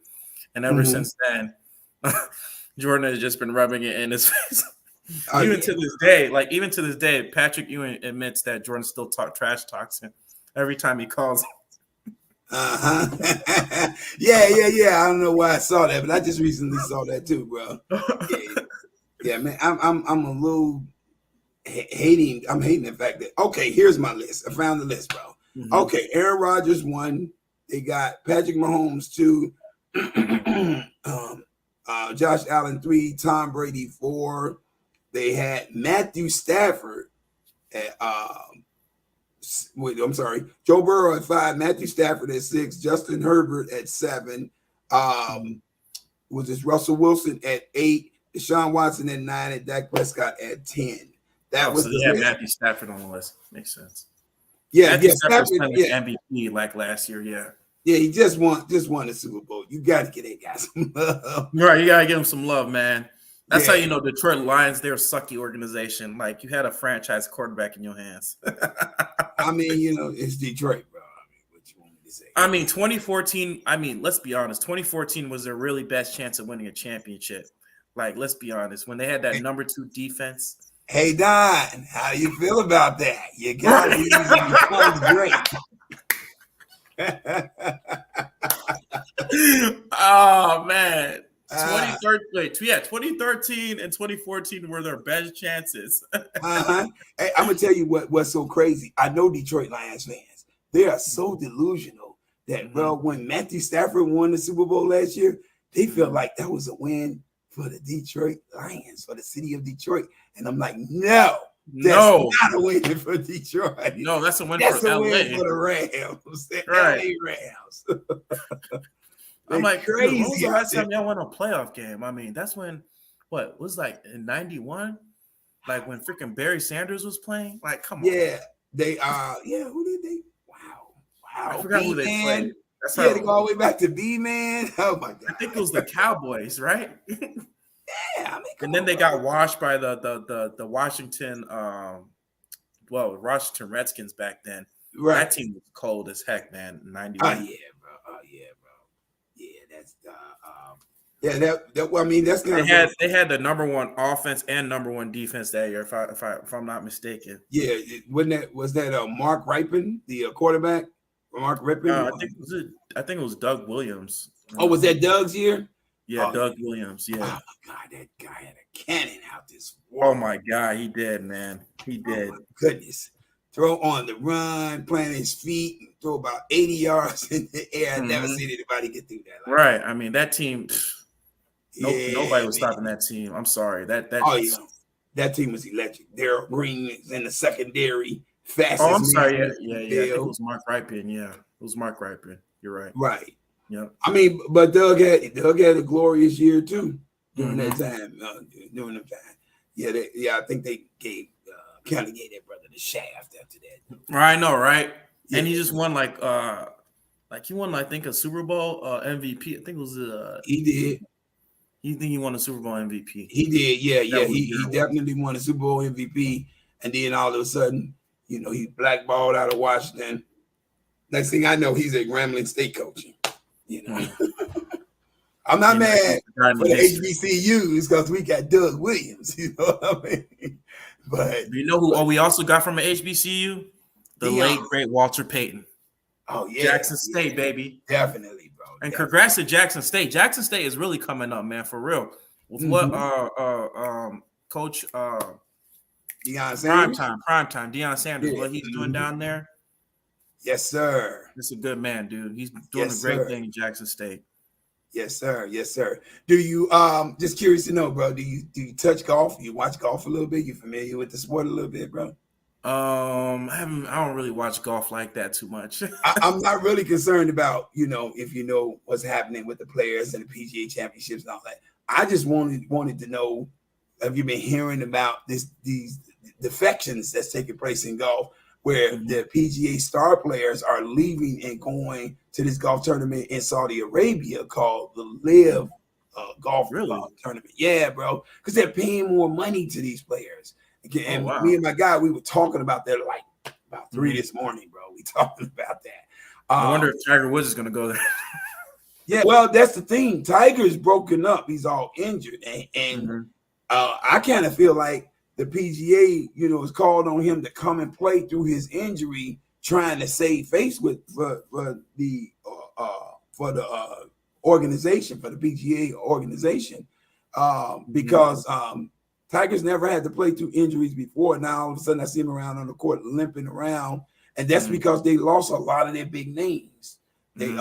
and ever since then, Jordan has just been rubbing it in his face. Even to this day, Patrick Ewing admits that Jordan still trash talks him every time he calls him. Yeah. I don't know why I saw that, but I just recently saw that too, bro. Yeah, man. I'm a little hating. I'm hating the fact that here's my list. I found the list, bro. Okay, Aaron Rodgers 1. They got Patrick Mahomes 2. Josh Allen 3. Tom Brady 4. They had Matthew Stafford at Joe Burrow at 5, Matthew Stafford at 6, Justin Herbert at 7, was this Russell Wilson at 8, Deshaun Watson at 9, and Dak Prescott at 10. That was Matthew Stafford on the list. Makes sense. Yeah, Stafford MVP like last year. Yeah, he just won the Super Bowl. You got to get that guy some love. Right, you got to give him some love, man. That's how you know Detroit Lions, they're a sucky organization. Like, you had a franchise quarterback in your hands. I mean, it's Detroit, bro. What you want me to say? 2014, let's be honest. 2014 was their really best chance of winning a championship. Like, let's be honest, when they had that number 2 defense. Hey Don, how do you feel about that? You gotta lose and become great. Oh man. 2013 and 2014 were their best chances. Hey, I'm gonna tell you what's so crazy. I know Detroit Lions fans. They are so delusional that, bro, when Matthew Stafford won the Super Bowl last year, they felt like that was a win for the Detroit Lions, for the city of Detroit. And I'm like, no, that's not a win for Detroit. No, that's a win that's for a LA. win for the Rams, the right. LA Rams. I'm like, crazy. Dude, when was the last time y'all won a playoff game? I mean, that's when was like in '91, like when freaking Barry Sanders was playing. Like, come on. Yeah, they who did they? Wow. I forgot who they played. That's how to go all the way back to B-Man. Oh my god. I think it was the Cowboys, right? Yeah, I mean, and then they got washed by the Washington Washington Redskins back then. Right. That team was cold as heck, man. 91. Oh yeah, bro. Yeah, that's I mean, that's kind of they had the number 1 offense and number 1 defense that year, if I'm not mistaken. Yeah, was that Mark Ripon, the quarterback? Mark Ripon? I think it was Doug Williams. Oh, was that Doug's year? Yeah, Doug Williams. Yeah. Oh my god, that guy had a cannon out this wall. Oh my god, he did, man. He did. Oh my goodness. Throw on the run, plant his feet, and throw about 80 yards in the air. I've never seen anybody get through that. Right. I mean, that team. Nobody was stopping that team. I'm sorry. That team was electric. Darryl Green is in the secondary. Fastest. Oh, I'm sorry. Yeah. I think it was Mark Ripon. Yeah, it was Mark Ripon. You're right. Right. Yeah. I mean, but Doug had a glorious year too during that time. During the time. Yeah. I think they kind of gave that brother the shaft after that. I know, right? Yeah. And he just won I think a Super Bowl MVP. I think it was he did. You think he won a Super Bowl MVP? He did, yeah. He definitely won a Super Bowl MVP, and then all of a sudden, he blackballed out of Washington. Next thing I know, he's at Grambling State coaching. I'm not mad for the HBCUs because we got Doug Williams. You know what I mean? But you know who we also got from an HBCU? The late great Walter Payton. Oh yeah, Jackson State, baby. Definitely, bro. And congrats to Jackson State. Jackson State is really coming up, man, for real. With what Coach Deion Sanders? Primetime, Deion Sanders, what he's doing down there. Yes, sir. He's a good man, dude. He's doing a great thing in Jackson State. Yes, sir. Yes, sir. Do you just curious to know, bro? Do you touch golf? You watch golf a little bit? You familiar with the sport a little bit, bro? I don't really watch golf like that too much. I'm not really concerned about, if you know what's happening with the players and the PGA championships and all that. I just wanted to know, have you been hearing about these defections that's taking place in golf, where the PGA star players are leaving and going to this golf tournament in Saudi Arabia called the Live Golf Tournament. Yeah, bro, because they're paying more money to these players. And me and my guy, we were talking about that about 3 this morning, bro. We talking about that. I wonder if Tiger Woods is going to go there. Yeah, well, that's the thing. Tiger's broken up. He's all injured. And I kind of feel like the PGA, has called on him to come and play through his injury, trying to save face for the organization, for the PGA organization, because Tiger's never had to play through injuries before. Now all of a sudden I see him around on the court limping around, and that's because they lost a lot of their big names. They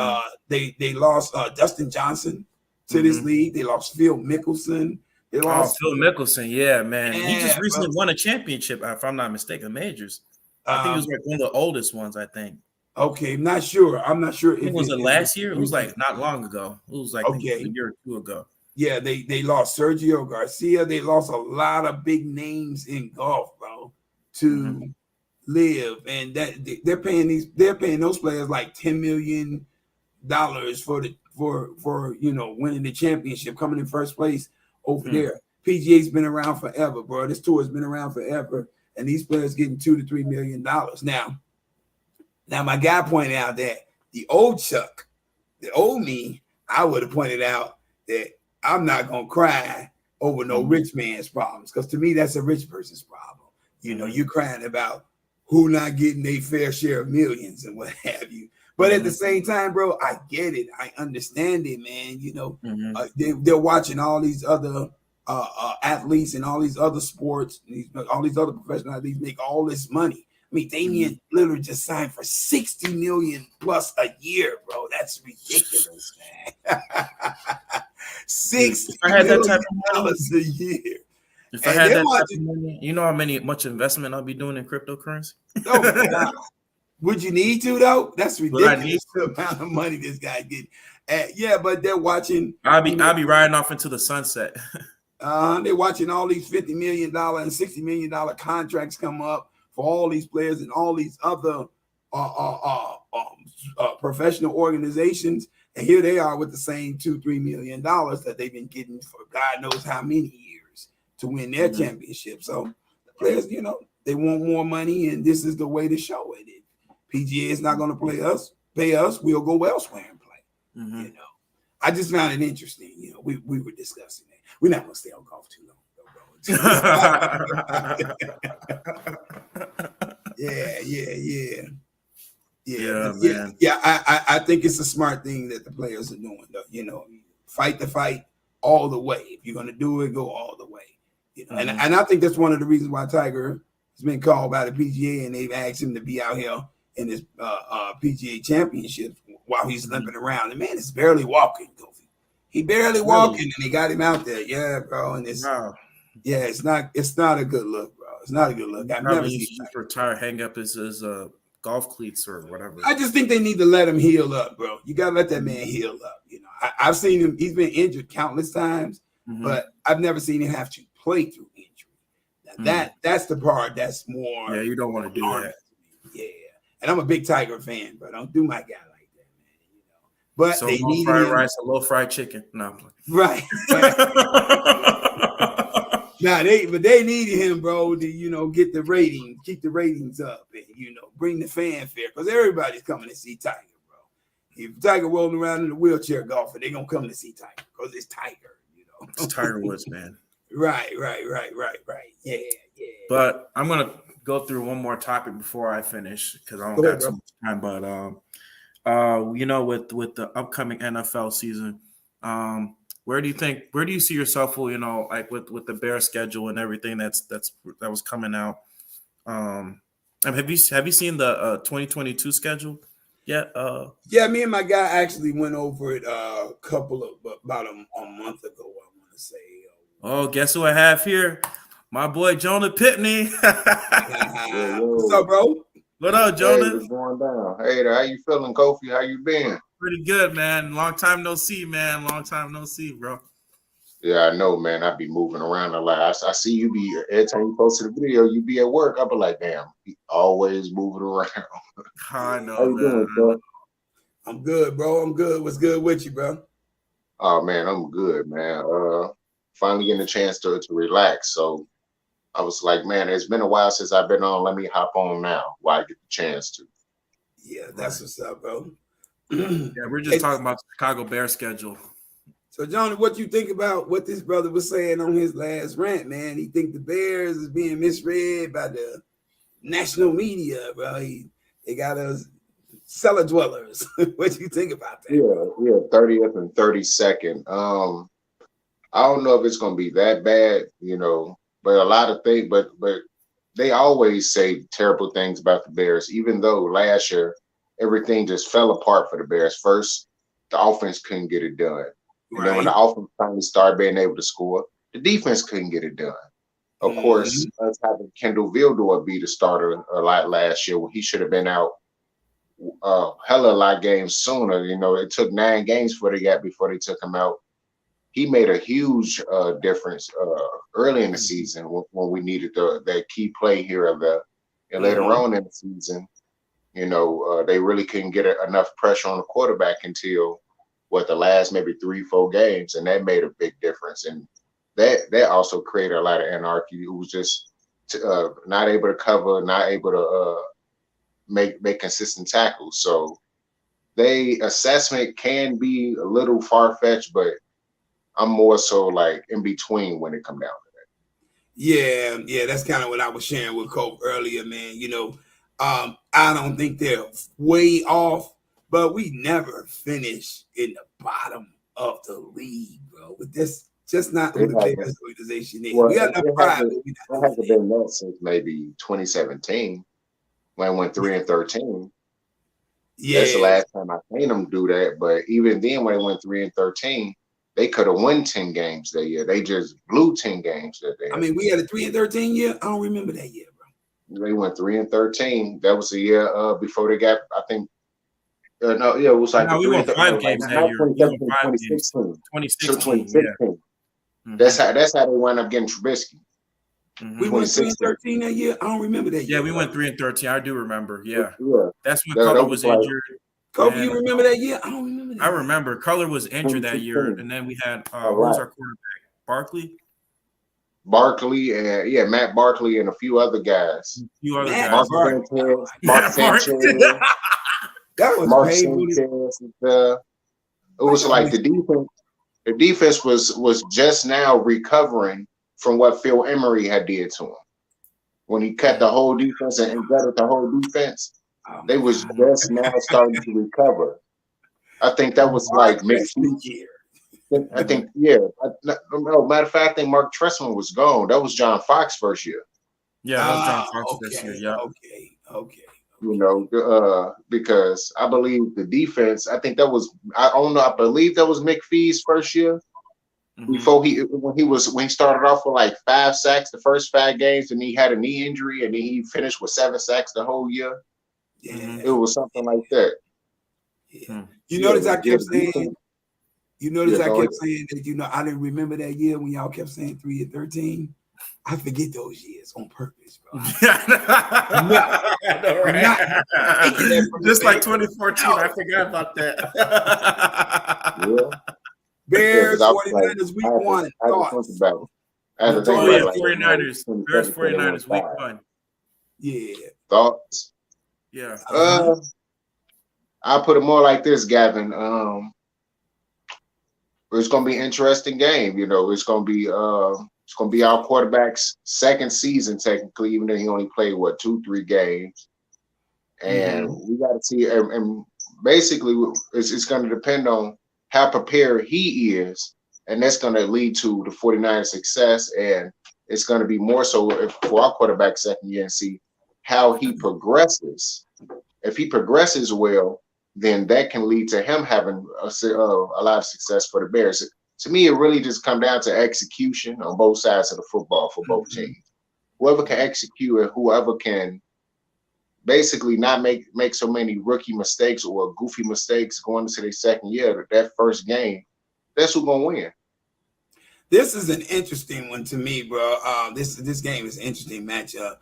lost Dustin Johnson to this league. They lost Phil Mickelson. They lost Phil Mickelson. Yeah, man. He just recently won a championship, if I'm not mistaken, majors. I think he was like one of the oldest ones, I think. Okay, I'm not sure. If was it last year? It was like not long ago. It was like a year or two ago. Yeah, they lost Sergio Garcia. They lost a lot of big names in golf, bro, to live, and that they're paying those players like $10 million for winning the championship, coming in first place over there. PGA's been around forever, bro. This tour has been around forever, and these players getting $2 to $3 million. Now my guy pointed out that the old Chuck, the old me, I would have pointed out that I'm not gonna cry over no rich man's problems. Because to me, that's a rich person's problem. You know, you're crying about who not getting their fair share of millions and what have you. But at the same time, bro, I get it. I understand it, man. You know, they're watching all these other athletes and all these other sports, all these other professional athletes make all this money. I mean, Damian Lillard just signed for $60 million plus a year, bro. That's ridiculous, man. $60 million a year. If I had that type of money, you know how much investment I'll be doing in cryptocurrency? Oh, would you need to though? That's ridiculous. The amount of money this guy getting. Yeah, but they're watching. I'll be riding off into the sunset. They're watching all these $50 million and $60 million contracts come up for all these players and all these other professional organizations, and here they are with the same $2-3 million that they've been getting for God knows how many years to win their championship. So the players, you know, they want more money, and this is the way to show it. PGA is not going to pay us. We'll go elsewhere and play. You know, I just found it interesting. You know, we were discussing it. We're not going to stay on golf too long. I think it's a smart thing that the players are doing. Though. You know, fight the fight all the way. If you're going to do it, go all the way. You know, and I think that's one of the reasons why Tiger has been called by the PGA, and they've asked him to be out here in his PGA championship while he's limping around. The man is barely walking, Kofi. He barely walking, and they got him out there. Yeah, bro. And it's it's not a good look, bro. It's not a good look. I've never seen for Tiger hang up his golf cleats or whatever. I just think they need to let him heal up, bro. You gotta let that man heal up. You know, I've seen him. He's been injured countless times, but I've never seen him have to play through injury. Now, that's the part that's more. Yeah, you don't want to do that. Yeah. And I'm a big Tiger fan, but don't do my guy like that, man. You know, but so they need fried rice, a low fried chicken. No, right. They needed him, bro, to get the ratings, keep the ratings up, and bring the fanfare because everybody's coming to see Tiger, bro. If Tiger rolling around in a wheelchair golfer, they're gonna come to see Tiger because it's Tiger, It's Tiger Woods, man. Right. Yeah. But I'm gonna go through one more topic before I finish because I don't got too much time. But with the upcoming NFL season, where do you see yourself? Like with the Bears schedule and everything that was coming out. Have you seen the 2022 schedule yet? Yeah, me and my guy actually went over it about a month ago. I want to say. Oh, guess who I have here? My boy Jonah Pitney. What's up, bro? What up, Jonah? Hey, what's going down? Hey there, how you feeling, Kofi? How you been? Pretty good, man. Long time no see, man. Long time no see, bro. Yeah, I know, man. I be moving around a lot. I see you be every time you post the video, you be at work. I be like, damn, he always moving around. I know. How you doing, bro? I'm good, bro. I'm good. What's good with you, bro? Oh man, I'm good, man. Finally getting a chance to relax. So I was like, man, it's been a while since I've been on. Let me hop on now while I get the chance to. Yeah, that's what's up, bro. Yeah, we're just talking about the Chicago Bears schedule. So, Johnny, what you think about what this brother was saying on his last rant, man? He think the Bears is being misread by the national media, bro. They got us cellar dwellers. What you think about that? Yeah, 30th and 32nd. I don't know if it's gonna be that bad, but a lot of things, but they always say terrible things about the Bears, even though last year everything just fell apart for the Bears. First, the offense couldn't get it done. And then when the offense finally started being able to score, the defense couldn't get it done. Of course, us having Kendall Vildor be the starter a lot last year when he should have been out hella a lot of games sooner. It took 9 games before they took him out. He made a huge difference early in the season when we needed that key play here or there. And later on in the season, they really couldn't get enough pressure on the quarterback until the last maybe 3-4 games, and that made a big difference. And that also created a lot of anarchy. It was just not able to cover, not able to make consistent tackles. So assessment can be a little far-fetched, but I'm more so like in between when it come down to Yeah, that's kind of what I was sharing with Cope earlier, man. I don't think they're way off, but we never finish in the bottom of the league, bro. But that's just not that. who the Bears organization is. Well, We got enough pride, but we're it not doing hasn't it. been that since maybe 2017 when I went 3-13. That's the Yeah, last time I seen them do that. But even then, when they went 3-13, they could have won 10 games that year. They just blew 10 games that day. I mean, we had a 3-13 year. I don't remember that year, bro. They went 3-13. That was the year before they got, I think, no, yeah, it was like No, the we won 3-13, 5 like games that not year. We won 2017, 5 games. 2016. So 2016, yeah. 2016. Mhm. That's how they wound up getting Trubisky. Mhm. We won 2016. 3-13 that year. I don't remember that year. Yeah, we went 3-13. I do remember. Yeah, Yeah. that's when That Cutler was was like injured. Kobe, And you remember that year? I don't remember that. I remember Cutler was injured that year, 2016. and then we had who All was right. our quarterback? Barkley. Barkley and yeah, Matt Barkley and a few other guys. A few other Matt guys. Mark Barkley. Sanchez, Mark Mark. Sanchez, That was Mark painful. Sanchez. It was like the defense. The defense was just now recovering from what Phil Emery had did to him when he cut the whole defense and gutted the whole defense. Oh, They was just now starting to recover. I think that was like year. I think no, matter of fact, I think Mark Trestman was gone. That was John Fox's first year. Yeah, that was John Fox this year. Yeah. Okay. You know, because I believe the defense. I think that was. I don't know. I believe that was McPhee's first year. Mhm. Before when he started off with like 5 sacks the first 5 games, and he had a knee injury, and then he finished with 7 sacks the whole year. Yeah. It was something like that. Yeah. You notice I kept saying. You notice Yeah, I go kept ahead. saying that. I didn't remember that year when y'all kept saying 3-13. I forget those years on purpose, bro. I know, right? I'm taking that from Just the like Bears. 2014, I forgot about that. Yeah. Bears, Yeah, 'cause I was 49ers, week I had to- one. I had to Thoughts? think about it. I had to Oh, think Oh, about yeah, it like, 49ers. Bears 49ers, week 5. 1. Yeah. Thoughts? Yeah. I'll put it more like this, Gavin. It's gonna be an interesting game. You know, it's gonna be our quarterback's second season technically, even though he only played 2-3 games. And we got to see, and basically it's going to depend on how prepared he is, and that's going to lead to the 49ers success. And it's going to be more so for our quarterback second year and see how he progresses. If he progresses well, then that can lead to him having a lot of success for the Bears. To me, it really just comes down to execution on both sides of the football for both teams. Whoever can execute and whoever can basically not make so many rookie mistakes or goofy mistakes going into their second year, that first game, that's who's gonna win. This is an interesting one to me, bro. This game is an interesting matchup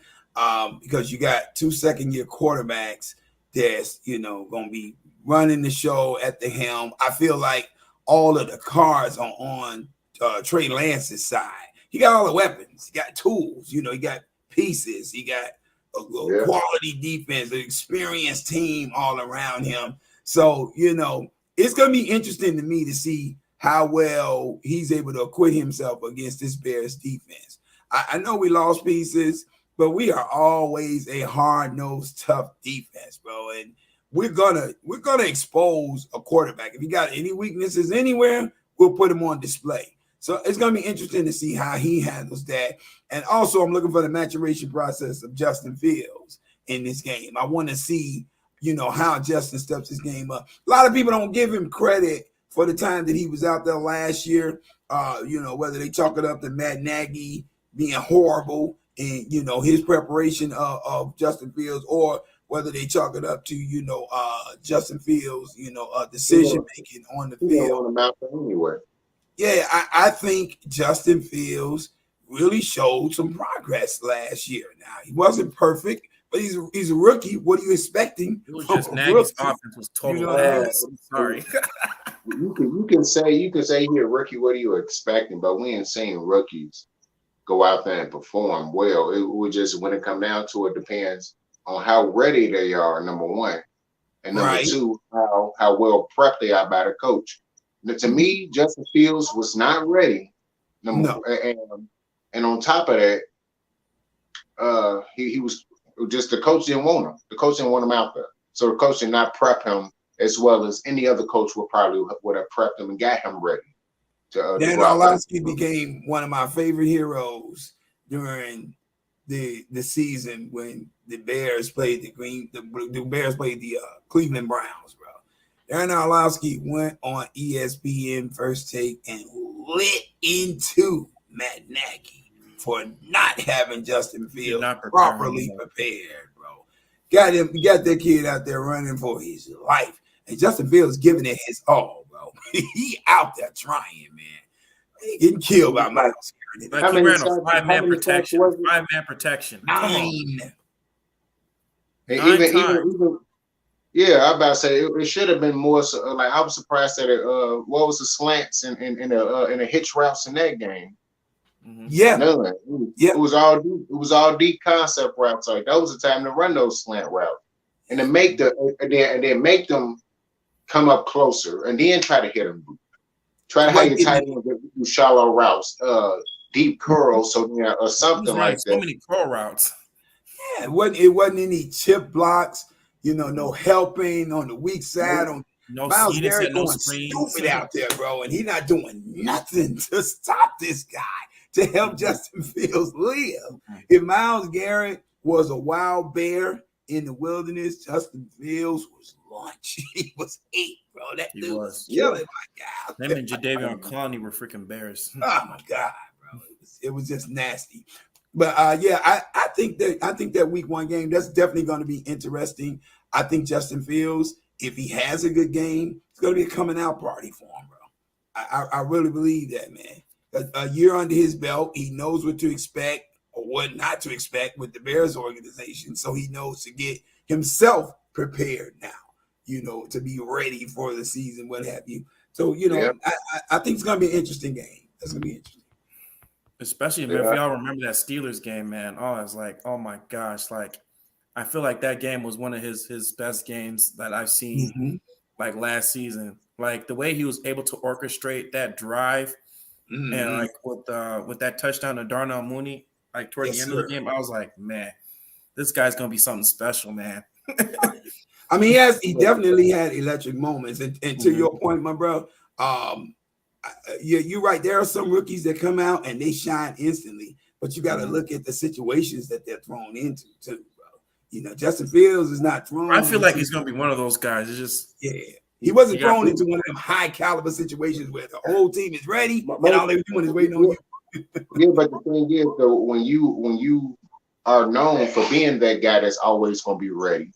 because you got 2 second-year quarterbacks that's gonna be running the show at the helm. I feel like all of the cards are on Trey Lance's side. He got all the weapons, he got tools, he got pieces, he got a quality defense, an experienced team all around him. So it's gonna be interesting to me to see how well he's able to acquit himself against this Bears defense. I know we lost pieces, but we are always a hard-nosed, tough defense, bro. And we're gonna expose a quarterback. If he got any weaknesses anywhere, we'll put him on display. So it's gonna be interesting to see how he handles that. And also, I'm looking for the maturation process of Justin Fields in this game. I want to see, how Justin steps his game up. A lot of people don't give him credit for the time that he was out there last year, whether they chalk it up to Matt Nagy being horrible and, his preparation of Justin Fields, or whether they chalk it up to, Justin Fields, decision-making on the field. On the mountain anyway. Yeah, I think Justin Fields really showed some progress last year. Now, he wasn't perfect, but he's a rookie. What are you expecting? It was just Nagy's offense was total ass. Sorry. You can say you're a rookie. What are you expecting? But we ain't seeing rookies go out there and perform well. It would just, when it come down to it, depends on how ready they are. Number one, and number two, how well prepped they are by the coach. To me, Justin Fields was not ready. No. And on top of that, he was just the coach didn't want him. The coach didn't want him out there. So the coach did not prep him as well as any other coach would have prepped him and got him ready. Dan Orlovsky became one of my favorite heroes during the season when the Bears played the Cleveland Browns, bro. Darren Orlovsky went on ESPN First Take and lit into Matt Nagy for not having Justin Fields properly prepared, bro. Got that kid out there running for his life, and Justin Fields giving it his all, bro. He out there trying, man. He getting killed by Miles Garrett. Like he ran a 5-man protection. 5-man protection. 9. Even yeah, I'm about to say it should have been more. So, like I was surprised that what was the slants and the hitch routes in that game. Mm-hmm. Yeah, none. It was all deep concept routes. Like that was the time to run those slant routes and to make then make them come up closer and then try to hit them. Try to have your tight end do shallow routes, deep curls, or something like that. So many curl routes. Yeah, it wasn't any chip blocks. No helping on the weak side. No, Miles Garrett going stupid out there, bro, and he's not doing nothing to stop this guy to help Justin Fields live. If Miles Garrett was a wild bear in the wilderness, Justin Fields was lunch. He was 8, bro. That dude was killing my guy. Them and Jadeveon Clowney were freaking bears. Oh my god, bro! It was just nasty. But yeah, I think that week 1 game that's definitely going to be interesting. I think Justin Fields, if he has a good game, it's going to be a coming out party for him, bro. I really believe that, man. A year under his belt, he knows what to expect or what not to expect with the Bears organization, so he knows to get himself prepared now, to be ready for the season, what have you. So, I think it's going to be an interesting game. That's going to be interesting. Especially if y'all remember that Steelers game, man. Oh, it's like, oh my gosh. Like, I feel like that game was one of his best games that I've seen like last season. Like the way he was able to orchestrate that drive and like with that touchdown to Darnell Mooney, like toward the end of the game, I was like, man, this guy's gonna be something special, man. I mean, he definitely had electric moments. And to your point, my bro, you're right. There are some rookies that come out and they shine instantly, but you got to look at the situations that they're thrown into too, bro. Justin Fields is not thrown. I feel like he's going to be one of those guys. It's just he wasn't thrown into one of them high caliber situations where the whole team is ready and all they're doing is waiting on you. Yeah, but the thing is, though, when you are known for being that guy that's always going to be ready,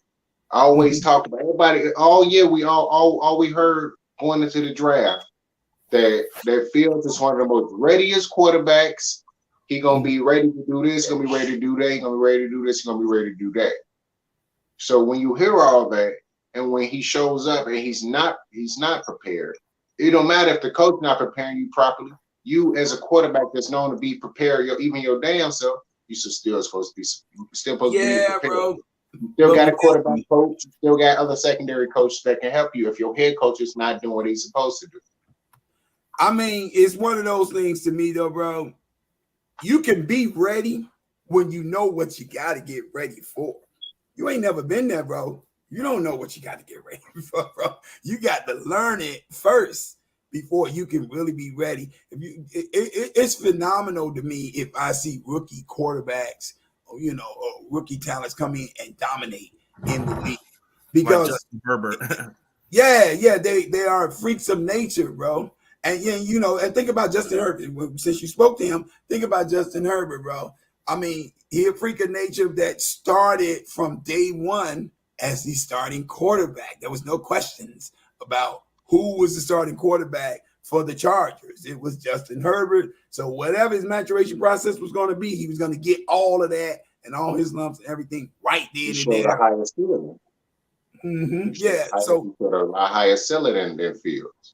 I always talk about everybody. All year we heard going into the draft. That Fields is one of the most readiest quarterbacks. He's gonna be ready to do this, gonna be ready to do that, he's gonna be ready to do this, he's gonna be ready to do that. So when you hear all that, and when he shows up and he's not prepared, it don't matter if the coach not preparing you properly. You as a quarterback that's known to be prepared, even your damn self, you still supposed to be prepared. Bro. You still got a quarterback coach, you still got other secondary coaches that can help you if your head coach is not doing what he's supposed to do. I mean, it's one of those things to me, though, bro. You can be ready when you know what you got to get ready for. You ain't never been there, bro. You don't know what you got to get ready for, bro. You got to learn it first before you can really be ready. It's phenomenal to me if I see rookie quarterbacks, or rookie talents come in and dominate in the league. Because like Justin Herbert. they are freaks of nature, bro. And and think about Justin Herbert. Since you spoke to him, think about Justin Herbert, bro. I mean, he a freak of nature that started from day 1 as the starting quarterback. There was no questions about who was the starting quarterback for the Chargers. It was Justin Herbert. So whatever his maturation process was going to be, he was going to get all of that and all his lumps and everything right then and there. The highest ceiling. Yeah, so a higher ceiling than Fields.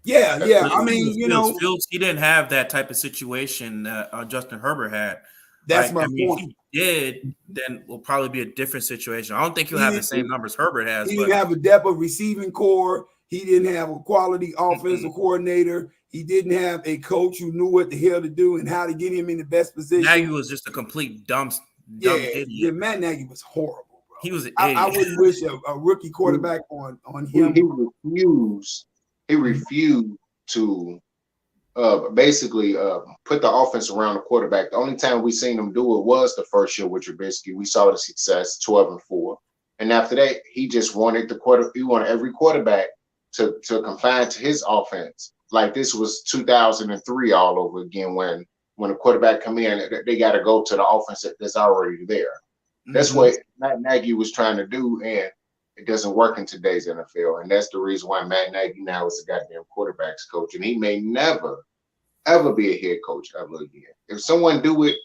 Yeah. I mean, Fields, he didn't have that type of situation that Justin Herbert had. That's my point. If he did, then will probably be a different situation. I don't think he'll have the same numbers Herbert has. He didn't have a depth of receiving core. He didn't have a quality offensive coordinator. He didn't have a coach who knew what the hell to do and how to get him in the best position. Nagy was just a complete dumb idiot. Yeah, Matt Nagy was horrible, bro. He was an I idiot. wouldn't wish a rookie quarterback on him. He refused to basically put the offense around the quarterback. The only time we seen him do it was the first year with Trubisky. We saw the success, 12-4, and after that, he just wanted he wanted every quarterback to confine to his offense. Like this was 2003 all over again when a quarterback come in, they got to go to the offense that's already there. That's what Matt Nagy was trying to do, and it doesn't work in today's NFL. And that's the reason why Matt Nagy now is a goddamn quarterbacks coach, and he may never, ever be a head coach ever again. If someone do it,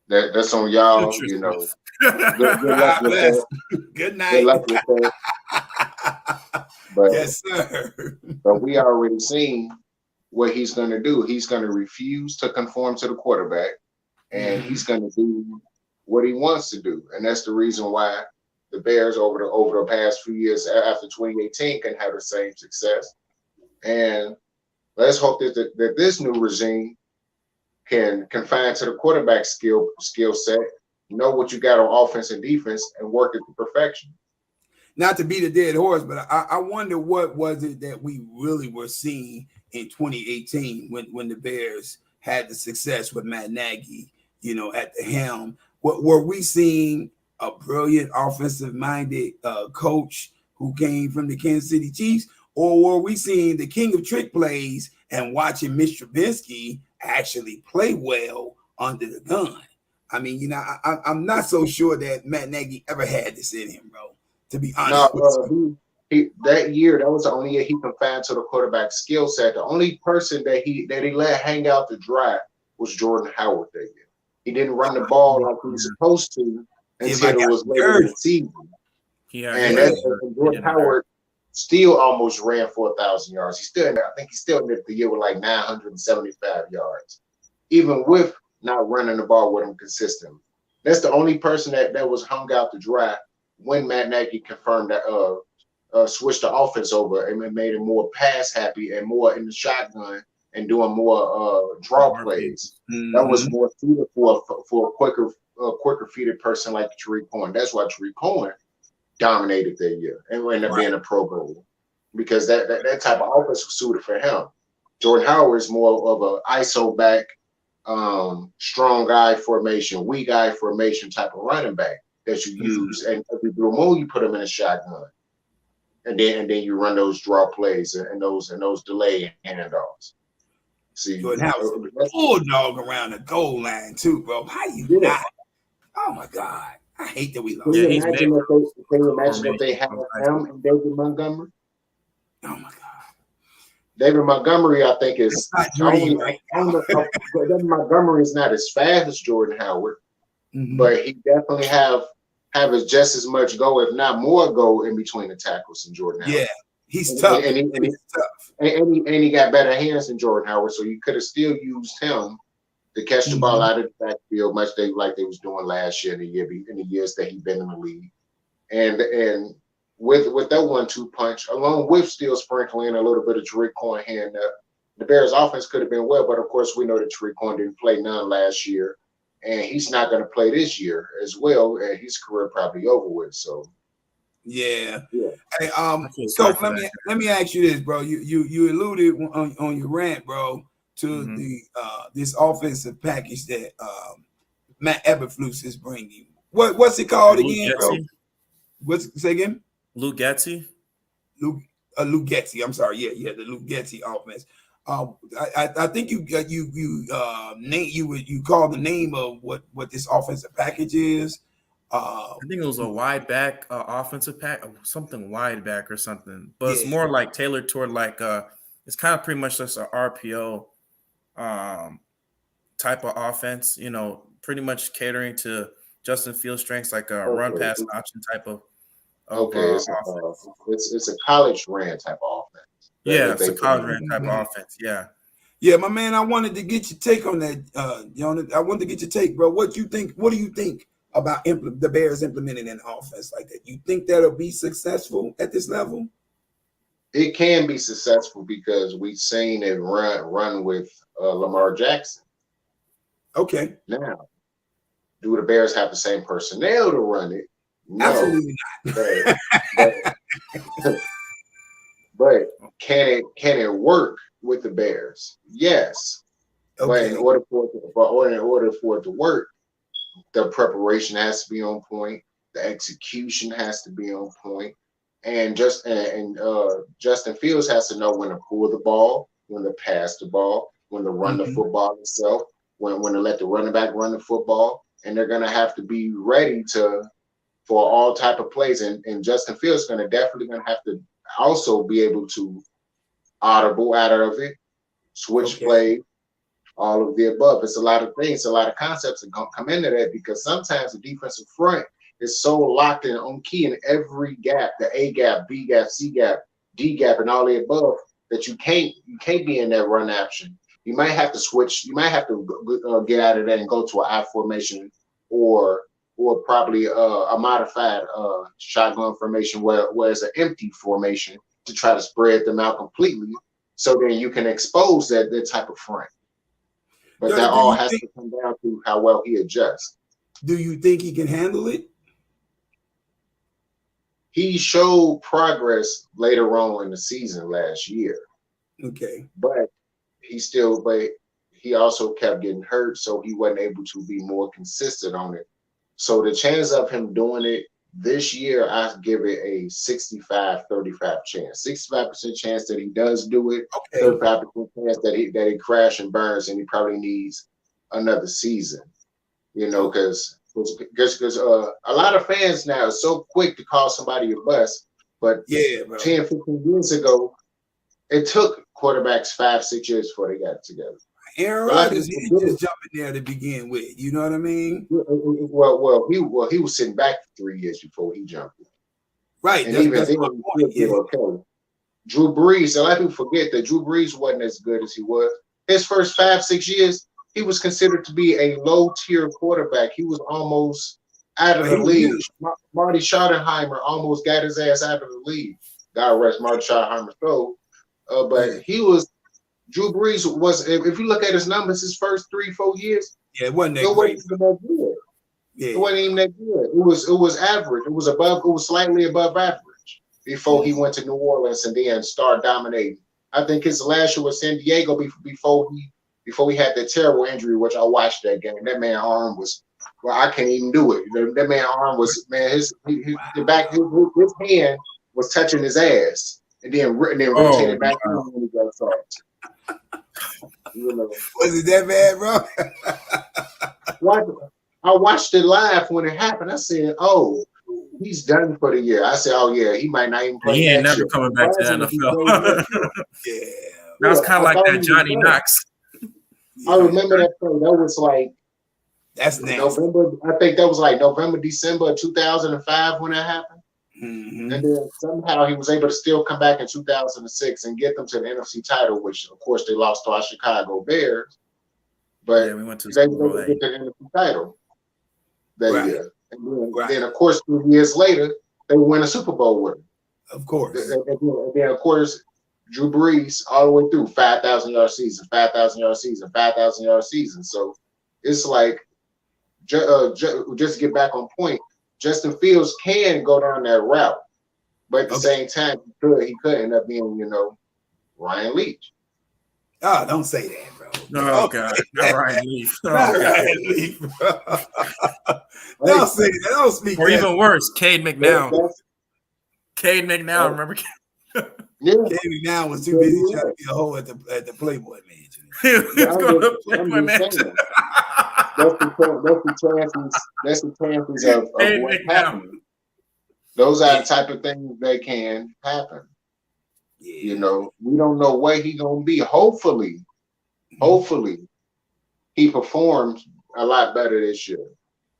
that's on y'all. You know, good luck with that. Good night. Good luck with that. But, yes, sir. But we already seen what he's going to do. He's going to refuse to conform to the quarterback, and he's going to do what he wants to do. And that's the reason why the Bears over the past few years after 2018 can have the same success. And let's hope that this new regime can confine to the quarterback skill set, know what you got on offense and defense, and work it to perfection. Not to beat a dead horse, but I wonder what was it that we really were seeing in 2018 when the Bears had the success with Matt Nagy, at the helm. What were we seeing? A brilliant offensive-minded coach who came from the Kansas City Chiefs, or were we seeing the king of trick plays and watching Mr. Trubisky actually play well under the gun? I mean, I'm not so sure that Matt Nagy ever had this in him, bro. To be honest, that year, that was the only year he confined to the quarterback skill set. The only person that he let hang out the draft was Jordan Howard that year. He didn't run the ball like he was supposed to until it was later in the season. Jordan Howard still almost ran 4,000 yards. I think he still ended the year with like 975 yards, even with not running the ball with him consistently. That's the only person that was hung out the draft when Matt Nagy confirmed that switched the offense over and made it more pass happy and more in the shotgun and doing more draw plays. That was more suited for a quicker feeded person like Tariq Cohen. That's why Tariq Cohen dominated that year and ended up being a Pro Bowler, because that type of offense was suited for him. Jordan Howard is more of an ISO back, strong guy formation, weak guy formation type of running back that you use, and if you do a move, you put him in a shotgun, and then you run those draw plays and those delay handoffs. See, Jordan Howard was a bulldog around the goal line too, bro. How you not? Oh my God, I hate that we lost. Can you imagine if they had him and David Montgomery? Oh my God. David Montgomery, I think, is David Montgomery is not as fast as Jordan Howard, but he definitely have just as much go, if not more go, in between the tackles than Jordan Howard. Yeah, he's tough. He's tough. And he got better hands than Jordan Howard, so you could have still used him to catch the ball out of the backfield, much like they was doing last year in the years that he'd been in the league. And with that 1-2 punch, along with still sprinkling a little bit of Tariq Cohen here and there, the Bears offense could have been well, but of course we know that Tariq Cohen didn't play none last year, and he's not going to play this year as well, and his career probably over with. So yeah. Hey, so let me ask you this, bro. You alluded on your rant, bro, to the this offensive package that Matt Eberflus is bringing. What's it called again, bro? Say again? Luke Getsy. Luke Getsy. I'm sorry. Yeah, the Luke Getsy offense. I think you called the name of what this offensive package is. I think it was a wide back offensive pack, something wide back or something. But it's more like tailored toward like it's kind of pretty much just an RPO type of offense. Pretty much catering to Justin Fields' strengths, like a run pass option type of. It's a college ran type of offense. It's a college ran type of offense. Yeah, my man. I wanted to get your take on that. I wanted to get your take, bro. What do you think about the Bears implementing an offense like that? You think that'll be successful at this level? it can be successful because we've seen it run with Lamar Jackson. Okay. Now, do the Bears have the same personnel to run it? No. Absolutely not. But can it work with the Bears? Yes. Okay. But in order for it to work, the preparation has to be on point. The execution has to be on point. And Justin Fields has to know when to pull the ball, when to pass the ball, when to run the football itself, when to let the running back run the football. And they're going to have to be ready for all type of plays. And Justin Fields is definitely going to have to also be able to audible out of it, switch play, all of the above. It's a lot of things, a lot of concepts that come into that, because sometimes the defensive front is so locked in on key in every gap, the A gap, B gap, C gap, D gap, and all the above, that you can't be in that run action. You might have to switch. You might have to get out of that and go to an I formation or probably a modified shotgun formation where it's an empty formation to try to spread them out completely, so then you can expose that type of front. But that all has to come down to how well he adjusts. Do you think he can handle it? He showed progress later on in the season last year. Okay. But he also kept getting hurt, so he wasn't able to be more consistent on it. So the chance of him doing it this year, I give it a 65-35 chance. 65% chance that he does do it. 35% chance that he crash and burns, and he probably needs another season. Because a lot of fans now are so quick to call somebody a bust. But 10, 15 years ago, it took quarterbacks 5-6 years before they got it together. Aaron Rodgers, he just jumping there to begin with. You know what I mean? Well, he was sitting back for 3 years before he jumped in. Right. And even then, he did okay. Drew Brees, a lot of people forget that Drew Brees wasn't as good as he was. His first 5-6 years, he was considered to be a low-tier quarterback. He was almost out of the league. Marty Schottenheimer almost got his ass out of the league. God rest Marty Schottenheimer's soul. But Drew Brees was, if you look at his numbers, his first 3-4 years, it wasn't that great. Good. Yeah. It wasn't even that good. It was average. It was slightly above average before he went to New Orleans and then started dominating. I think his last year was San Diego before he had that terrible injury, which I watched that game. That man's arm was, I can't even do it. That man's arm was, his hand was touching his ass, and then rotated back when he got soft. Was it that bad, bro? I watched it live when it happened. I said, "Oh, he's done for the year." I said, "Oh yeah, he might not even play." He ain't never coming back to the NFL. That was kind of like that Johnny Knox. I remember that play. That was like nasty. November. I think that was like November, December of 2005 when that happened. Mm-hmm. And then somehow he was able to still come back in 2006 and get them to the NFC title, which of course they lost to our Chicago Bears. But we went to they get the NFC title that year. And then of course 2 years later they win a Super Bowl with him. Of course. And then of course Drew Brees all the way through 5,000-yard season, 5,000-yard season, 5,000-yard season. So it's like just to get back on point. Justin Fields can go down that route, but at the same time, he could end up being, Ryan Leach. Oh, don't say that, bro. Oh, God. Not Ryan Leach. Oh, Ryan Leach, bro. Don't say that. Don't speak or that. even worse, Cade McNown. Cade McNown, remember? Yeah. Cade McNown was too busy trying to be a hoe at the Playboy Mansion. He was going to Playboy Mansion. That's the chances of what happened. Those are the type of things that can happen. Yeah. We don't know where he's gonna be. Hopefully, he performs a lot better this year,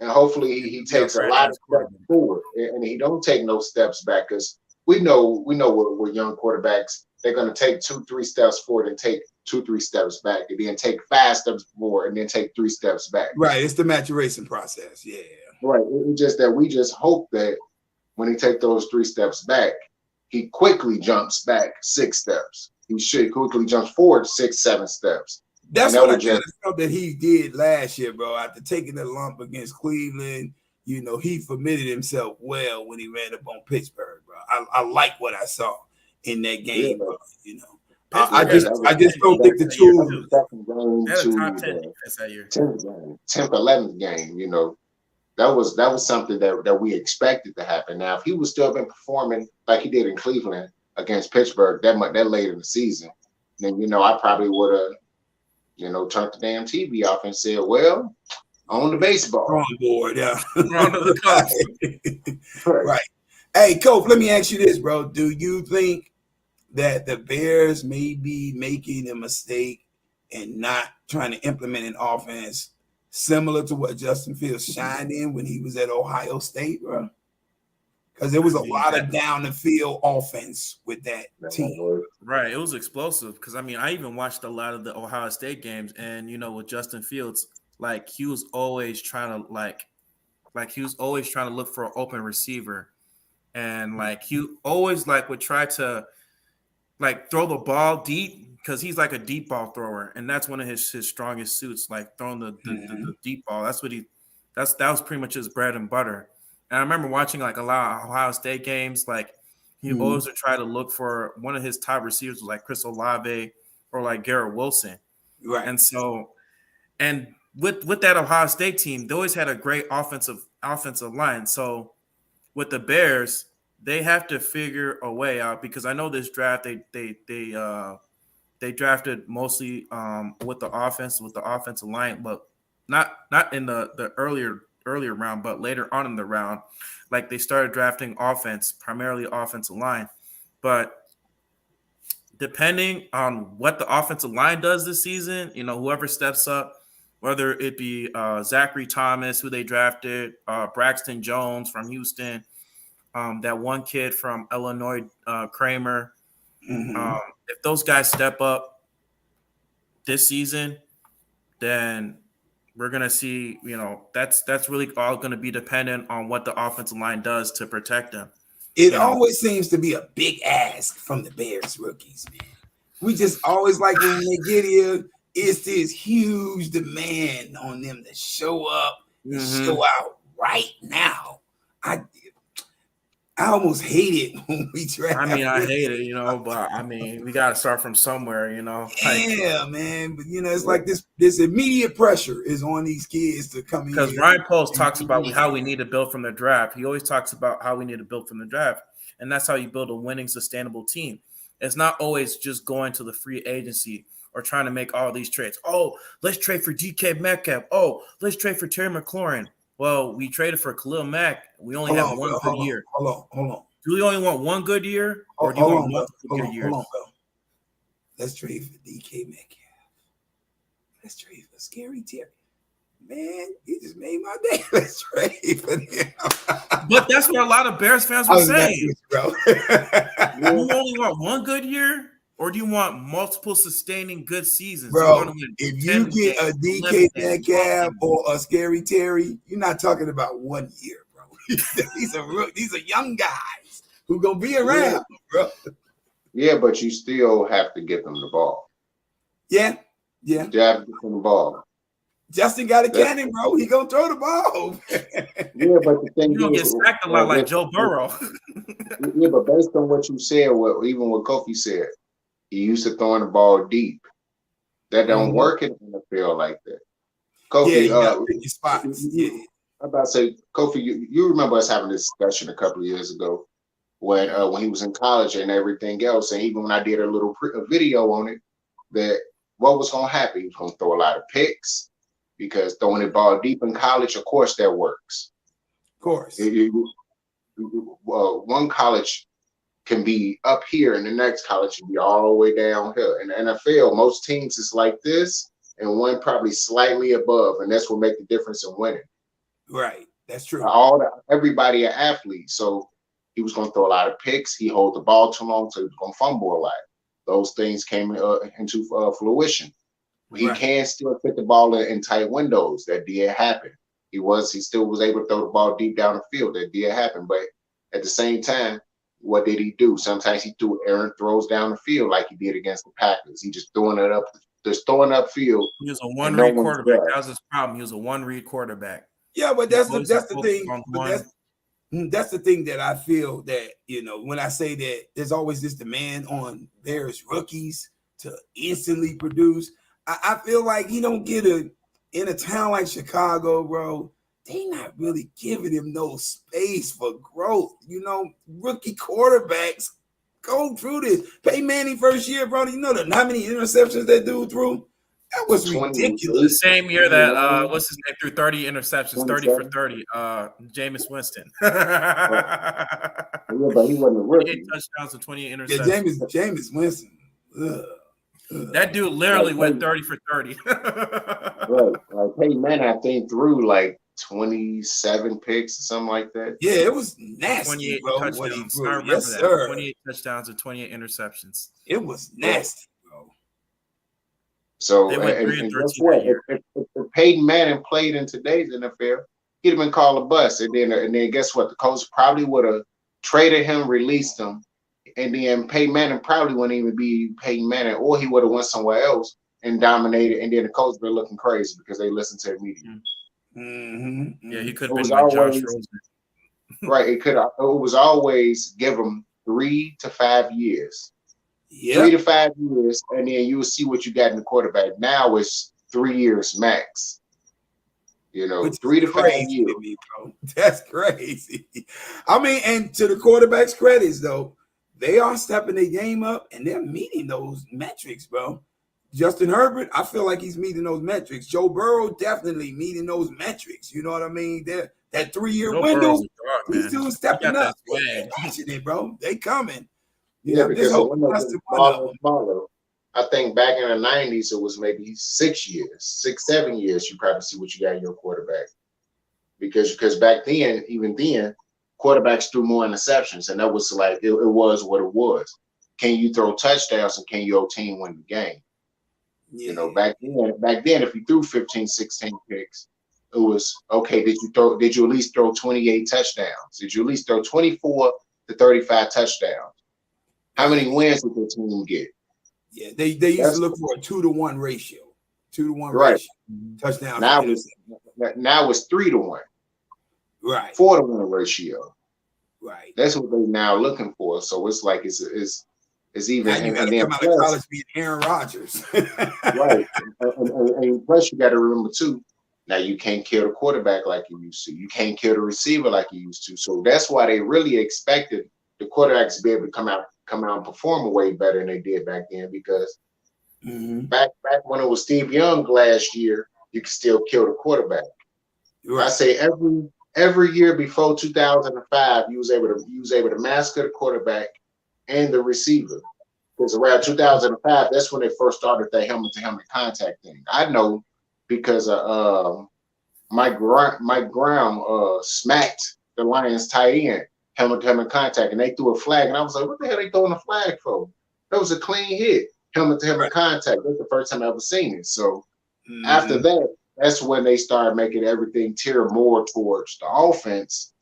and hopefully he takes a lot of steps forward, and he don't take no steps back. Because we know with young quarterbacks, they're gonna take 2-3 steps forward and take 2-3 steps back, and then take 5 steps forward and then take 3 steps back. Right, it's the maturation process. Yeah. Right. It's just that we just hope that when he take those 3 steps back, he quickly jumps back 6 steps. He should quickly jumps forward 6, 7 steps. That's that what I was kind just of felt that he did last year, bro. After taking the lump against Cleveland, you know, he submitted himself well when he ran up on Pittsburgh, bro. I like what I saw in that game, bro. You know, I Pittsburgh had just a I top just 10 don't think the defense that year, tools. too. second game They had a to top 10 the defense that year. 10th game, 10th, 11th game. You know, that was something that we expected to happen. Now, if he was still been performing like he did in Cleveland against Pittsburgh that late in the season, then I probably would have turned the damn TV off and said, well, on the baseball. Drawing board, yeah. Wrong to the Cubs. Right. Hey, Coach, let me ask you this, bro. Do you think that the Bears may be making a mistake and not trying to implement an offense similar to what Justin Fields shined in when he was at Ohio State, bro? Because there was a lot of down the field offense with that team. Right. It was explosive because, I even watched a lot of the Ohio State games and, with Justin Fields, like he was always trying to look for an open receiver. And like he always would try to throw the ball deep because he's like a deep ball thrower. And that's one of his strongest suits, like throwing the deep ball. That was pretty much his bread and butter. And I remember watching like a lot of Ohio State games, like he always would try to look for one of his top receivers, like Chris Olave or like Garrett Wilson. Right. And so, and with that Ohio State team, they always had a great offensive line. So with the Bears, they have to figure a way out because I know this draft they drafted mostly with the offensive line, but not in the earlier round, but later on in the round, like they started drafting primarily offensive line. But depending on what the offensive line does this season, whoever steps up, whether it be Zachary Thomas, who they drafted, Braxton Jones from Houston, that one kid from Illinois, Kramer. If those guys step up this season, then we're going to see, that's really all going to be dependent on what the offensive line does to protect them. It always seems to be a big ask from the Bears rookies, man. We just always like when they get here, it's this huge demand on them to show up and show out right now. I almost hate it when we draft. I hate it, but we got to start from somewhere, Yeah, man. But it's like this immediate pressure is on these kids to come in. Because Ryan Poles talks about how we need to build from the draft. He always talks about how we need to build from the draft, and that's how you build a winning, sustainable team. It's not always just going to the free agency or trying to make all these trades. Oh, let's trade for DK Metcalf. Oh, let's trade for Terry McLaurin. Well, we traded for Khalil Mack. We only have one good year. Hold on. Do we only want one good year, or do you want multiple good years? Hold on, bro. Let's trade for DK Metcalf. Let's trade for Scary Terry. Man, you just made my day. Let's trade for them. But that's what a lot of Bears fans were saying. Bro. Do you only want one good year, or do you want multiple sustaining good seasons? Bro, if you get a DK Metcalf or a Scary Terry, you're not talking about 1 year, bro. These are young guys who gonna be around, bro. Yeah, but you still have to get them the ball. Yeah. You have to get them the ball. Justin got a cannon, bro. He gonna throw the ball. Yeah, but the thing you don't get sacked a lot like Joe Burrow. Yeah, but based on what you said, even what Kofi said, he used to throwing the ball deep. That don't work in the NFL like that. Kofi, I'm about to say, Kofi, you remember us having this discussion a couple of years ago when he was in college and everything else, and even when I did a video on it, that what was going to happen? He was going to throw a lot of picks because throwing the ball deep in college, of course, that works. Of course. One college can be up here and the next college can be all the way down here. In the NFL, most teams is like this and one probably slightly above, and that's what makes the difference in winning. Right. That's true. Everybody an athlete. So he was going to throw a lot of picks. He hold the ball too long, so he was going to fumble a lot. Those things came into fruition. He can still fit the ball in tight windows. That did happen. He still was able to throw the ball deep down the field. That did happen. But at the same time, what did he do? Sometimes he threw errant throws down the field like he did against the Packers. He just throwing up field, He was a and no one-read one's quarterback. there. That was his problem. He was a one-read quarterback. Yeah, but He that's always had the focus thing. on But one. that's the thing that I feel that, you know, when I say that there's always this demand on Bears rookies to instantly produce. I feel like he don't get in a town like Chicago, bro. They not really giving him no space for growth. You know, rookie quarterbacks go through this. Peyton Manning first year, bro. You know how many interceptions that dude threw? That was 28, The ridiculous. same year that 29, what's his name threw 30 interceptions, 30 for 27. 30. Jameis Winston. Right. Yeah, but he wasn't a 28 rookie. touchdowns and 28 Yeah, interceptions. Jameis Winston. That dude literally Like went 30 for 30. right. Like Peyton Manning, I think, threw like 27 picks or something like that. Yeah, it was nasty, 28 bro, what he touchdowns. I threw. remember Yes, that. sir. 28 touchdowns and 28 interceptions. It was nasty, bro. So, They went 3 and and 13 guess what? that year. If Peyton Manning played in today's NFL, he'd have been called a bust. And then guess what? The coach probably would have traded him, released him, and then Peyton Manning probably wouldn't even be Peyton Manning, or he would have went somewhere else and dominated. And then the coach been looking crazy because they listened to the media. Mm-hmm. Yeah, he could It have been was like Josh always Rosen. right. It was always give him 3 to 5 years. 3 Yeah, to 5 years, and then you will see what you got in the quarterback. Now it's 3 years max. You know, which 3 to is 5 crazy years. to me, bro. That's crazy. I mean, and to the quarterback's credits, though, they are stepping their game up and they're meeting those metrics, bro. Justin Herbert, I feel like he's meeting those metrics. Joe Burrow definitely meeting those metrics. You know what I mean? That 3-year Joe window, Burrow's a dog, these man. two He stepping got that up. They swag. catching it, bro. They coming. You Yeah, know, this because the whole window that's gets the one of smaller them. and smaller. I think back in the 90s, it was maybe 6 years, 6, 7 years, you probably see what you got in your quarterback. Because back then, even then, quarterbacks threw more interceptions, and that was like it was what it was. Can you throw touchdowns and can your team win the game? Yeah. You know, back then, if you threw 15, 16 picks, it was okay. Did you at least throw 28 touchdowns? Did you at least throw 24 to 35 touchdowns? How many wins did the team get? Yeah, they used That's to look for a 2-to-1 ratio. 2-to-1 right. ratio. Touchdown. Now it's 3-to-1, Right. 4-to-1 ratio. Right. That's what they're now looking for. So it's like it's even Now you got and to then come out of plus college being Aaron Rodgers. right, and plus you got to remember too. Now you can't kill the quarterback like you used to. You can't kill the receiver like you used to. So that's why they really expected the quarterbacks to be able to come out and perform way better than they did back then. Because back when it was Steve Young last year, you could still kill the quarterback. Right. I say every year before 2005, you was able to master the quarterback and the receiver. Because around 2005, that's when they first started that helmet-to-helmet contact thing. I know because Mike Brown smacked the Lions tight end helmet-to-helmet contact, and they threw a flag, and I was like, "What the hell are they throwing a flag for?" That was a clean hit, helmet-to-helmet contact. That's the first time I ever seen it. So after that, that's when they started making everything tear more towards the offense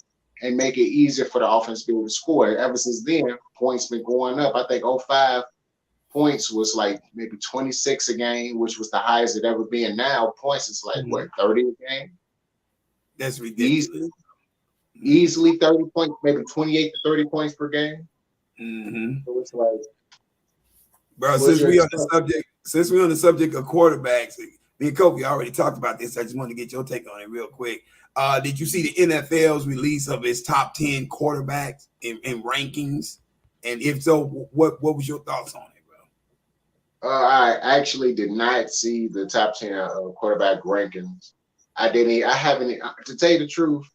and make it easier for the offense to be able to score. Ever since then, points been going up. I think 05 points was like maybe 26 a game, which was the highest it ever been. Now points is like what, 30 a game? That's ridiculous. Easily 30 points, maybe 28 to 30 points per game. So it's like, bro, since we on the subject of quarterbacks, me and Kobe already talked about this. I just wanted to get your take on it real quick. Did you see the NFL's release of its top 10 quarterbacks in rankings? And if so, what was your thoughts on it, bro? I actually did not see the top 10 quarterback rankings. I haven't, to tell you the truth,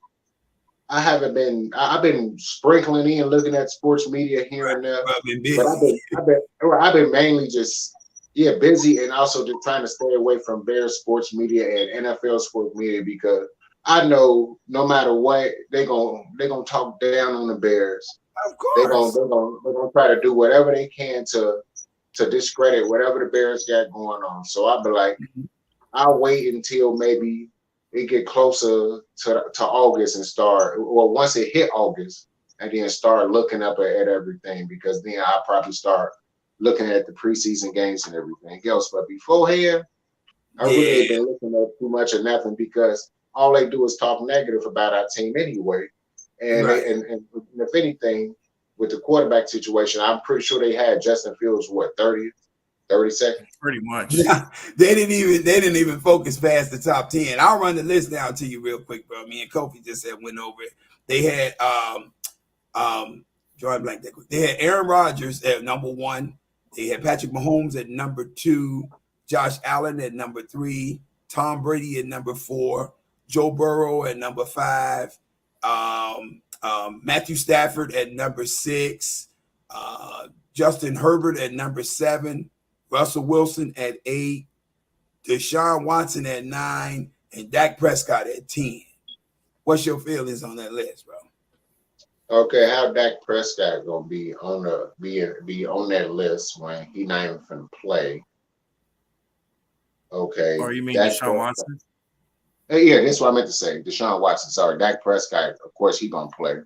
I've been sprinkling in, looking at sports media here and there. I've been busy. But I've been mainly just busy, and also just trying to stay away from Bears sports media and NFL sports media, because I know no matter what, they're gonna talk down on the Bears. Of course. They're gonna try to do whatever they can to discredit whatever the Bears got going on. So I'll be like, I'll wait until maybe it get closer to August and start, or once it hit August, and then start looking up at everything, because then I'll probably start looking at the preseason games and everything else. But beforehand, I really ain't been looking at too much of nothing, because all they do is talk negative about our team anyway. And Right. and if anything, with the quarterback situation, I'm pretty sure they had Justin Fields, what, 30 seconds? Pretty much. Yeah, they didn't even focus past the top 10. I'll run the list down to you real quick, bro. Me and Kofi just went over it. They had drawing blank that quick. They had Aaron Rodgers at number 1. They had Patrick Mahomes at number 2, Josh Allen at number 3, Tom Brady at number 4, Joe Burrow at number 5, Matthew Stafford at number 6, Justin Herbert at number 7, Russell Wilson at 8, Deshaun Watson at 9, and Dak Prescott at 10. What's your feelings on that list, bro? Okay, how Dak Prescott gonna be on that list when he not even finna play? Okay. Or you mean Dak Deshaun Watson? Yeah, that's what I meant to say. Deshaun Watson. Sorry, Dak Prescott. Of course, he gonna play.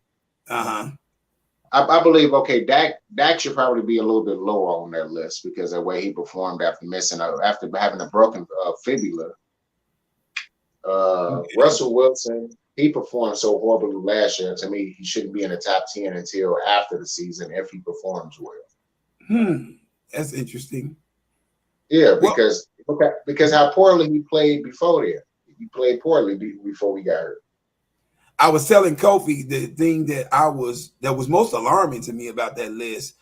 I believe. Okay, Dak should probably be a little bit lower on that list, because of the way he performed after having a broken fibula. Russell Wilson, he performed so horribly last year. To me, he shouldn't be in the top 10 until after the season if he performs well. That's interesting. Yeah, because how poorly he played before that. He played poorly before we got hurt. I was telling Kofi the thing that was most alarming to me about that list,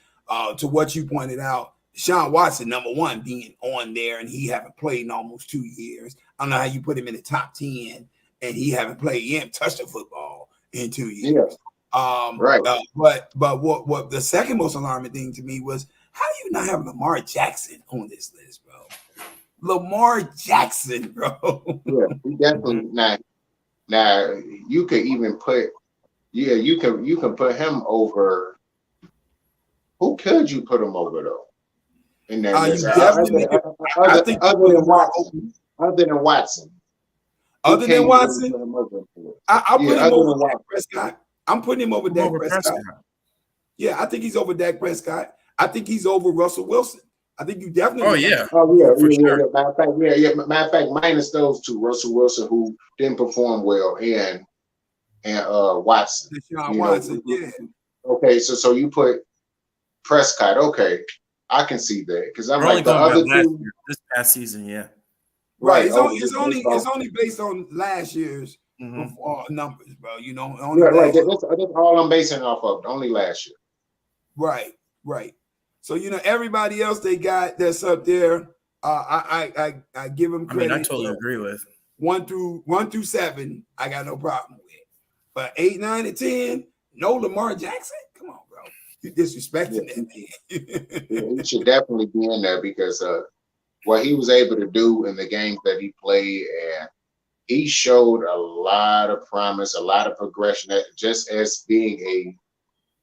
to what you pointed out, Deshaun Watson, number 1, being on there, and he haven't played in almost 2 years. I don't know how you put him in the top 10, and he haven't played, he haven't touched the football in 2 years. Yeah. Right. But what the second most alarming thing to me was, how do you not have Lamar Jackson on this list, bro? Lamar Jackson, bro. Yeah, he definitely not. Now you could even put, you can put him over. Who could you put him over though? In that list, other than Watson. Other than Watson. I'll put him over Dak Prescott. I'm putting him over Dak Prescott. Yeah, I think he's over Dak Prescott. I think he's over Russell Wilson. I think you definitely. Oh yeah. Sure. Matter of fact, minus those two, Russell Wilson, who didn't perform well, and Watson. Deshaun Watson. Yeah. Okay, so you put Prescott. Okay, I can see that, because I'm like the other two. This past season, yeah. Right. It's only based on last year's numbers, bro. You know. Right. That's all I'm basing it off of. Only last year. Right. So everybody else they got that's up there. I give them credit. I totally agree with 1 through 7. I got no problem with. But 8, 9, and 10, no Lamar Jackson. Come on, bro. You disrespecting that man. Yeah, he should definitely be in there, because what he was able to do in the games that he played, and he showed a lot of promise, a lot of progression, just as being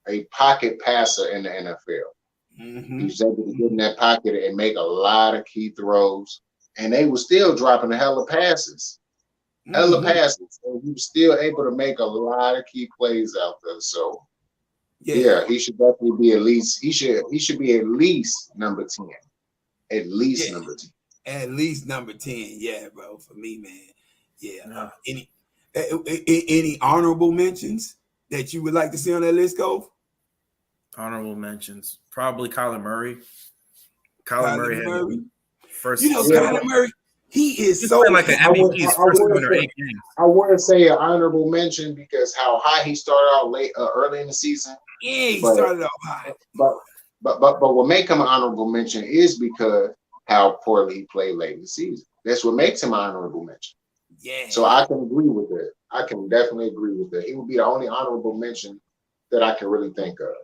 a pocket passer in the NFL. He was able to get in that pocket and make a lot of key throws, and they were still dropping a hell of passes. And he was still able to make a lot of key plays out there. So yeah, he should definitely be at least. He should be at least number 10. At least number 10. At least number 10. Yeah, bro. For me, man. Yeah. Any honorable mentions that you would like to see on that list, Cove? Honorable mentions, probably Kyler Murray. Kyler Murray. First, Kyler Murray. He is so like an MVP. His first 7 or 8 games. I want to say an honorable mention, because how high he started out early in the season. Yeah, he started out high. But what make him an honorable mention is because how poorly he played late in the season. That's what makes him an honorable mention. Yeah. So I can agree with that. I can definitely agree with that. He would be the only honorable mention that I can really think of.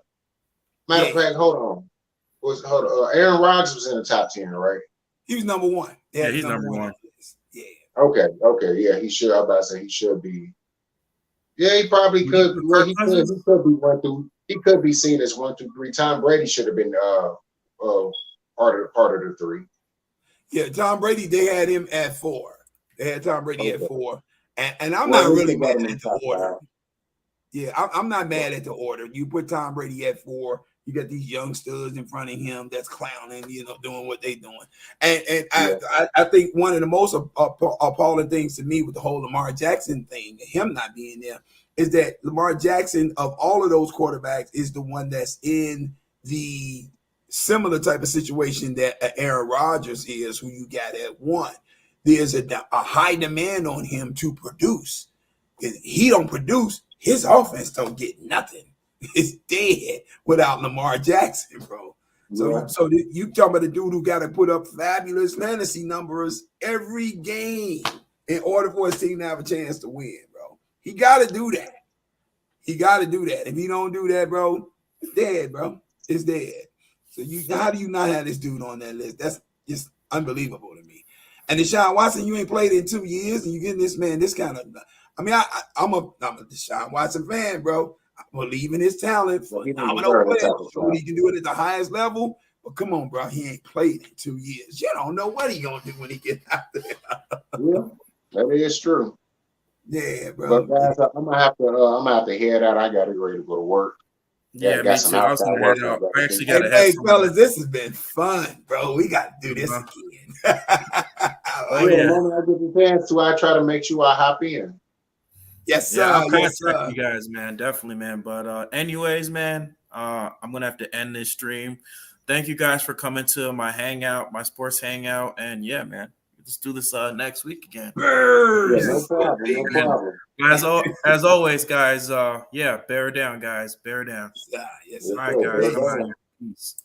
Matter of fact, hold on. Aaron Rodgers was in the top 10, right? He was number 1. Yeah, he's number 1. Yeah. Okay. Yeah, he should. I was about to say he should be. Yeah, he probably could. Well, he could be 1 through. He could be seen as 1 through 3. Tom Brady should have been part of the 3. Yeah, Tom Brady. They had him at 4. They had Tom Brady at 4, and I'm not really mad at the order. Yeah, I'm not mad at the order. You put Tom Brady at 4. You got these youngsters in front of him that's clowning, doing what they doing. And I think one of the most appalling things to me with the whole Lamar Jackson thing, him not being there, is that Lamar Jackson, of all of those quarterbacks, is the one that's in the similar type of situation that Aaron Rodgers is, who you got at 1. There's a high demand on him to produce. If he don't produce, his offense don't get nothing. It's dead without Lamar Jackson, bro. So you talking about the dude who got to put up fabulous fantasy numbers every game in order for his team to have a chance to win, bro. He got to do that. If he don't do that, bro, it's dead, bro. It's dead. So how do you not have this dude on that list? That's just unbelievable to me. And Deshaun Watson, you ain't played in 2 years, and you getting this man this kind of. I mean, I'm a Deshaun Watson fan, bro. I believe in his talent for phenomenal player. So he can do it at the highest level. But come on, bro, he ain't played in 2 years. You don't know what he gonna do when he gets out there. Yeah, that is true. Yeah, bro. But guys, I'm gonna have to head out. I gotta get ready to go to work. Yeah, me too. I was gonna head out. I actually gotta Hey, fellas, this has been fun, bro. We got to do this again. The moment I get the chance to, I try to make sure I hop in. Yes, sir. I'll yes, contact you guys, man. Definitely, man. But anyways, man, I'm gonna have to end this stream. Thank you guys for coming to my hangout, my sports hangout, and yeah, man, let's do this next week again. Yeah, no problem. As always, guys. Bear down, guys. Bear down. Yes, all right, guys. Peace.